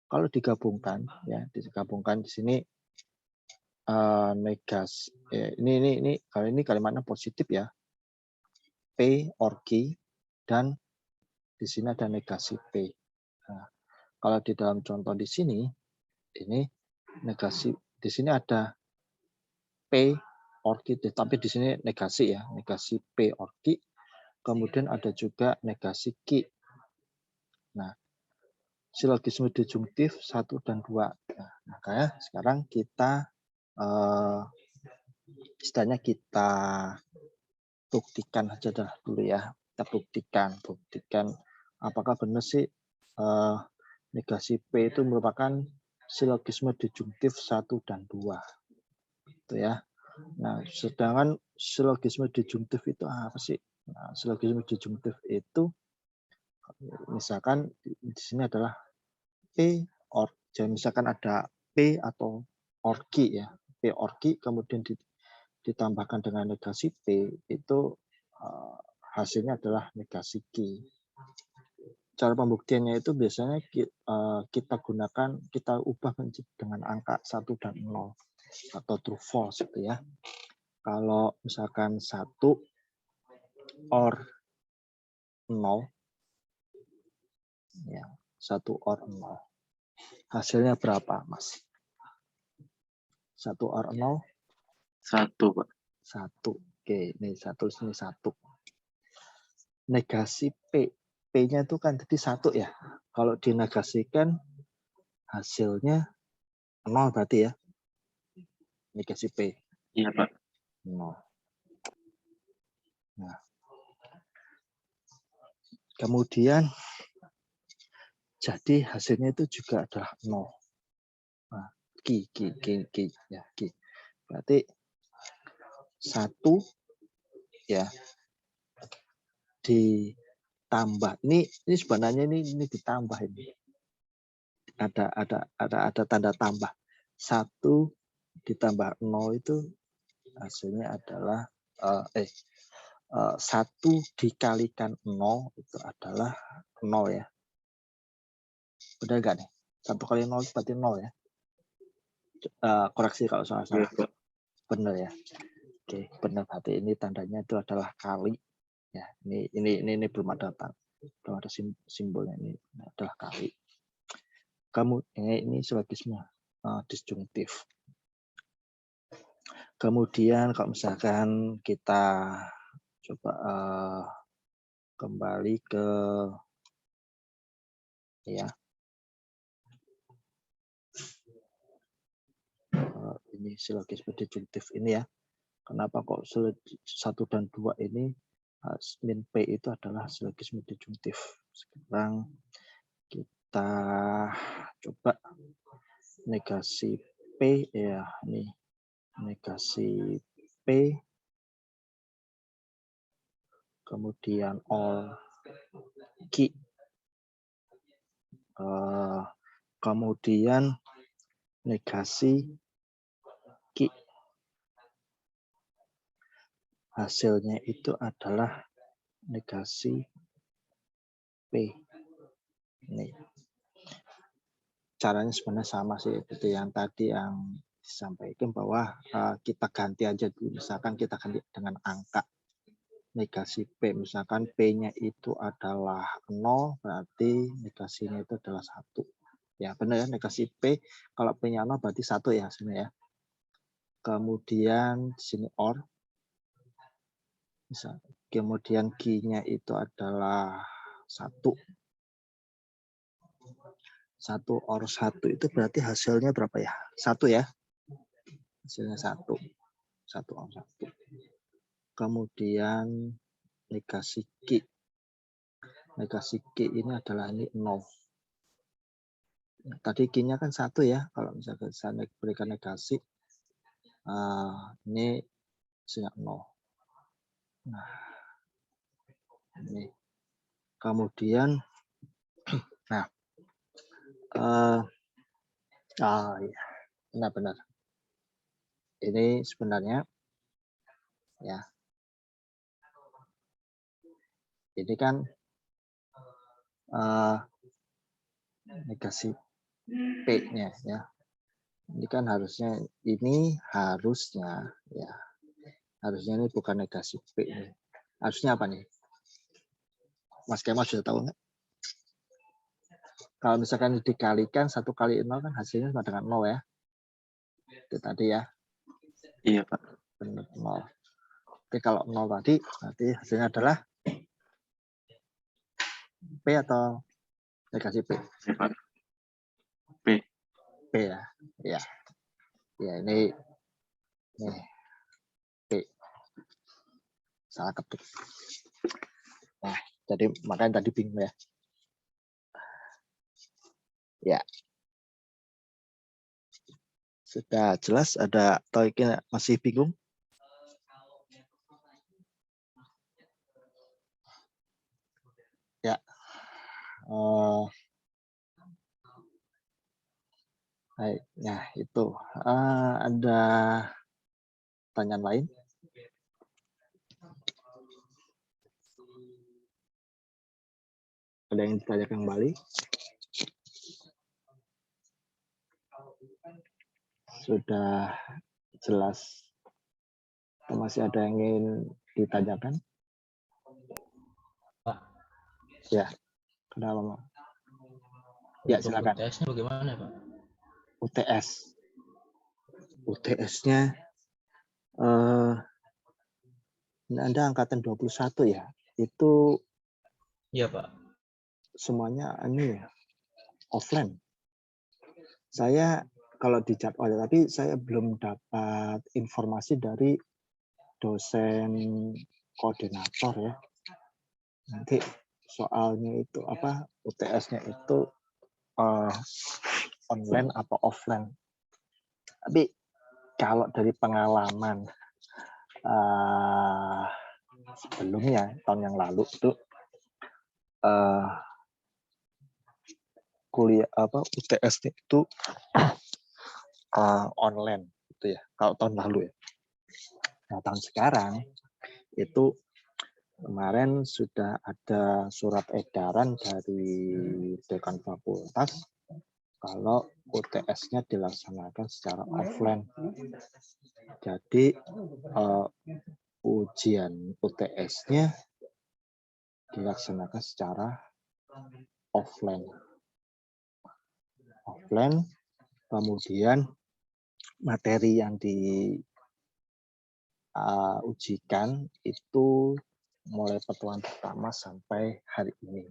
Speaker 1: kalau digabungkan ya, digabungkan di sini negasi ini kalau ini kalimatnya positif ya. P or Q dan di sini ada negasi P. Nah, kalau di dalam contoh di sini ini negasi di sini ada P or Q, tapi di sini negasi ya, negasi P or Q. Kemudian ada juga negasi Q. Nah, silogisme disjungtif 1 dan 2. Nah, makanya sekarang kita istilahnya kita buktikan aja dah dulu ya. Kita buktikan apakah benar sih negasi P itu merupakan silogisme disjungtif 1 dan 2. Itu ya. Nah, sedangkan silogisme disjungtif itu apa sih? Nah, silogisme disjungtif itu misalkan di sini adalah P or, jadi misalkan ada P atau or Q ya. P or Q kemudian ditambahkan dengan negasi P itu hasilnya adalah negasi Q. Cara pembuktiannya itu biasanya kita ubah dengan angka 1 dan 0 atau true false gitu ya. Kalau misalkan 1 or 0 ya, 1 or 0. Hasilnya berapa, Mas? 1 or 0?
Speaker 2: 1, Pak.
Speaker 1: 1. Oke, ini 1 sini 1. Negasi P. P-nya itu kan tadi 1 ya. Kalau dinegasikan hasilnya 0 berarti ya. Negasi P.
Speaker 2: Iya, Pak.
Speaker 1: 0. Nah. Kemudian jadi hasilnya itu juga adalah 0. Nah, Q ya, Q. Berarti 1 ya ditambah ini sebenarnya ini ditambah ini. Ada tanda tambah. 1 ditambah 0 itu hasilnya adalah 1 dikalikan 0 itu adalah 0 ya. Benar nggak nih? 1 kali 0 berarti 0 ya. Koreksi kalau salah.
Speaker 2: Iya, Pak.
Speaker 1: Benar ya. Oke, benar, berarti ini tandanya itu adalah kali ya. Ini belum ada simbolnya, ini adalah kali. Ini silogisme disjungtif. Kemudian kalau misalkan kita coba kembali ke ya ini silogisme disjungtif ini ya. Kenapa kok 1 dan 2 ini min P itu adalah silogisme disjungtif. Sekarang kita coba negasi P ya, ini negasi P, kemudian all Q, kemudian negasi Q. Hasilnya itu adalah negasi P. Ini caranya sebenarnya sama sih, seperti yang tadi yang disampaikan bahwa kita ganti aja dulu. Misalkan kita ganti dengan angka negasi P, misalkan P-nya itu adalah 0, berarti negasinya itu adalah 1. Ya benar ya, negasi P, kalau P-nya 0 berarti 1 ya hasilnya ya. Kemudian di sini OR. Kemudian Q-nya itu adalah 1. 1 OR 1 itu berarti hasilnya berapa ya? 1 ya. Hasilnya 1. 1 OR 1. Kemudian negasi Q. Negasi Q ini adalah ini 0. Tadi Q-nya kan 1 ya. Kalau misalkan saya berikan negasi, ini hasilnya 0. Nah, ini. Kemudian, nah, ya, benar-benar. Ini sebenarnya, ya, ini kan negasi P-nya ya. Ini kan harusnya ya. Harusnya ini bukan negasi P ini. Harusnya apa nih? Mas Kemal sudah tahu nggak? Kalau misalkan dikalikan 1 kali 0 kan hasilnya sama dengan 0 ya. Itu tadi ya.
Speaker 2: Iya, Pak.
Speaker 1: Benar 0. Oke, kalau 0 tadi berarti hasilnya adalah P atau negasi P?
Speaker 2: P.
Speaker 1: P ya. Ya. Ya, ini P. Salah ketik. Nah, jadi makanya tadi bingung ya. Ya. Sudah jelas, ada atau masih bingung? Ya. Baik, nah itu ada pertanyaan lain? Ada yang ditanyakan kembali? Sudah jelas? Atau masih ada yang ingin ditanyakan?
Speaker 4: Pak.
Speaker 1: Ya, kenapa, Pak? Ya, silakan.
Speaker 4: UTS-nya bagaimana, Pak?
Speaker 1: UTS. UTS-nya Anda angkatan 21 ya. Itu
Speaker 4: Iya, Pak.
Speaker 1: semuanya ini ya, offline. Saya kalau dijadwal, tapi saya belum dapat informasi dari dosen koordinator ya. Nanti soalnya itu apa, UTS-nya itu online atau offline. Tapi kalau dari pengalaman sebelumnya tahun yang lalu itu kuliah UTS itu online gitu ya. Kalau tahun lalu ya. Nah, tahun sekarang itu kemarin sudah ada surat edaran dari dekan fakultas kalau UTS-nya dilaksanakan secara offline. Jadi ujian UTS-nya dilaksanakan secara offline. Kemudian materi yang diujikan itu mulai pertemuan pertama sampai hari ini.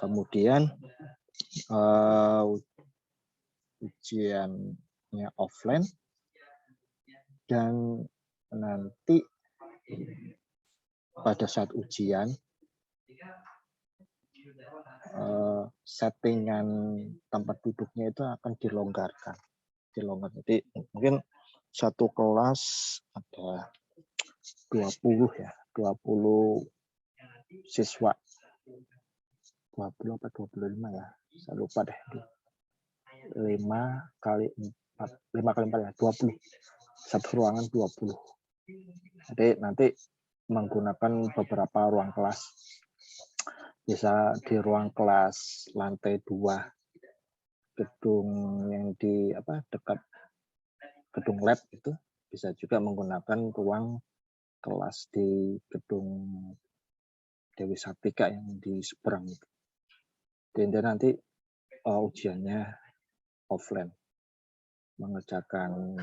Speaker 1: Kemudian ujiannya offline dan nanti pada saat ujian settingan tempat duduknya itu akan dilonggarkan. Jadi mungkin satu kelas ada 20 siswa. 20 apa 25 ya? Saya lupa deh. 5 kali 4 ya, 20. Satu ruangan 20. Jadi nanti menggunakan beberapa ruang kelas. Bisa di ruang kelas lantai 2 gedung yang di dekat gedung lab itu, bisa juga menggunakan ruang kelas di gedung Dewi Sartika yang di seberang itu. Dan nanti ujiannya offline, mengerjakan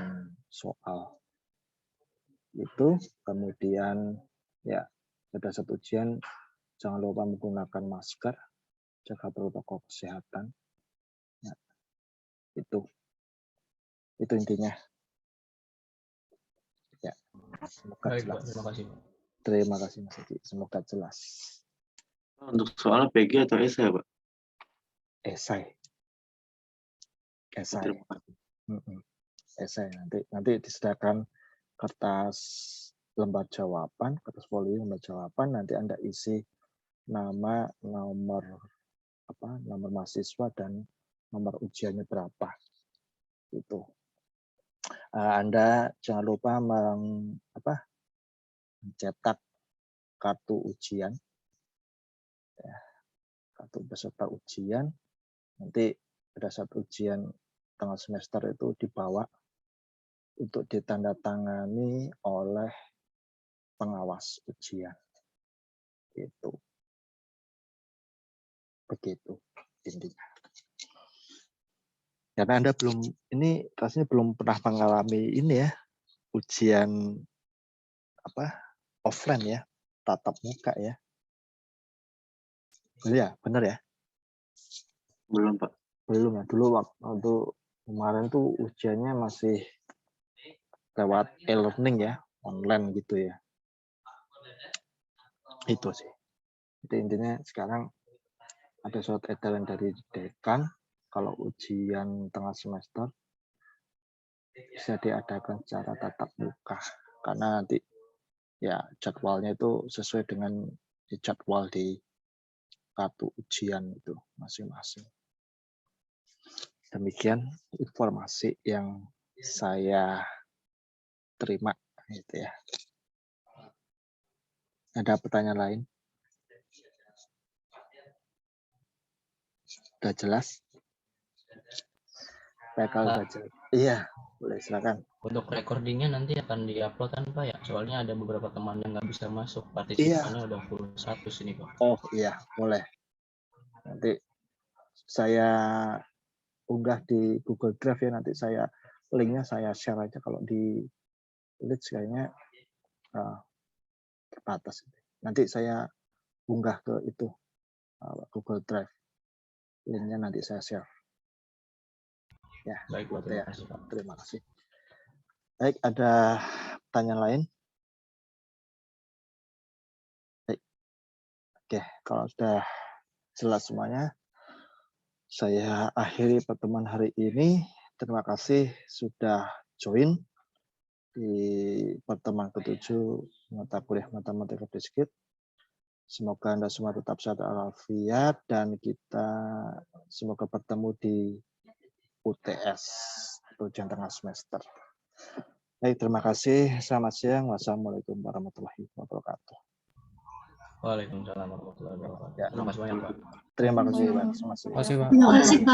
Speaker 1: soal itu. Kemudian ya pada saat ujian jangan lupa menggunakan masker, jaga protokol kesehatan. Ya, itu intinya. Ya, semoga
Speaker 4: Baik,
Speaker 1: jelas.
Speaker 4: Pak. Terima kasih, Pak.
Speaker 1: Terima kasih Mas Edi, semoga jelas.
Speaker 2: Untuk soal PG atau esai, Pak?
Speaker 1: Esai.
Speaker 2: Terima kasih.
Speaker 1: Esai nanti disediakan kertas lembar jawaban, kertas folio lembar jawaban, nanti Anda isi nama, nomor mahasiswa dan nomor ujiannya berapa. Itu. Anda jangan lupa mencetak kartu ujian. Ya, kartu peserta ujian. Nanti pada saat ujian tengah semester itu dibawa untuk ditandatangani oleh pengawas ujian. Itu. Begitu intinya. Karena Anda rasanya belum pernah mengalami ini ya, ujian offline ya, tatap muka ya. Ya, benar ya?
Speaker 2: Belum, Pak.
Speaker 1: Belum ya. Dulu waktu kemarin tuh ujiannya masih lewat e-learning ya, online gitu ya. Itu sih. Jadi intinya sekarang ada surat edaran dari dekan kalau ujian tengah semester bisa diadakan secara tatap muka, karena nanti ya jadwalnya itu sesuai dengan jadwal di kartu ujian itu masing-masing. Demikian informasi yang saya terima gitu ya. Ada pertanyaan lain? Sudah jelas? Kalau sudah jelas. Iya, boleh silakan.
Speaker 4: Untuk recordingnya nanti akan diupload kan, Pak ya? Soalnya ada beberapa teman yang nggak bisa masuk. Partisipannya udah full 100 ini, Pak.
Speaker 1: Oh iya, boleh. Nanti saya unggah di Google Drive ya, nanti linknya saya share aja. Kalau di list kayaknya terbatas. Nanti saya unggah ke itu Google Drive. Linknya nanti saya share. Ya,
Speaker 4: Baik, Pak. Terima kasih, Pak.
Speaker 1: Terima kasih. Baik, ada pertanyaan lain? Baik. Oke, kalau sudah jelas semuanya, saya akhiri pertemuan hari ini. Terima kasih sudah join di pertemuan ke-7 mata kuliah matematika diskrit. Semoga Anda semua tetap sehat walafiat dan kita semoga bertemu di UTS, ujian tengah semester. Baik, terima kasih. Selamat siang. Wassalamualaikum warahmatullahi wabarakatuh.
Speaker 4: Waalaikumsalam warahmatullahi wabarakatuh.
Speaker 1: Ya.
Speaker 4: Terima kasih banyak, Pak.
Speaker 1: Terima kasih, Pak. Terima kasih.
Speaker 5: Terima kasih, Pak.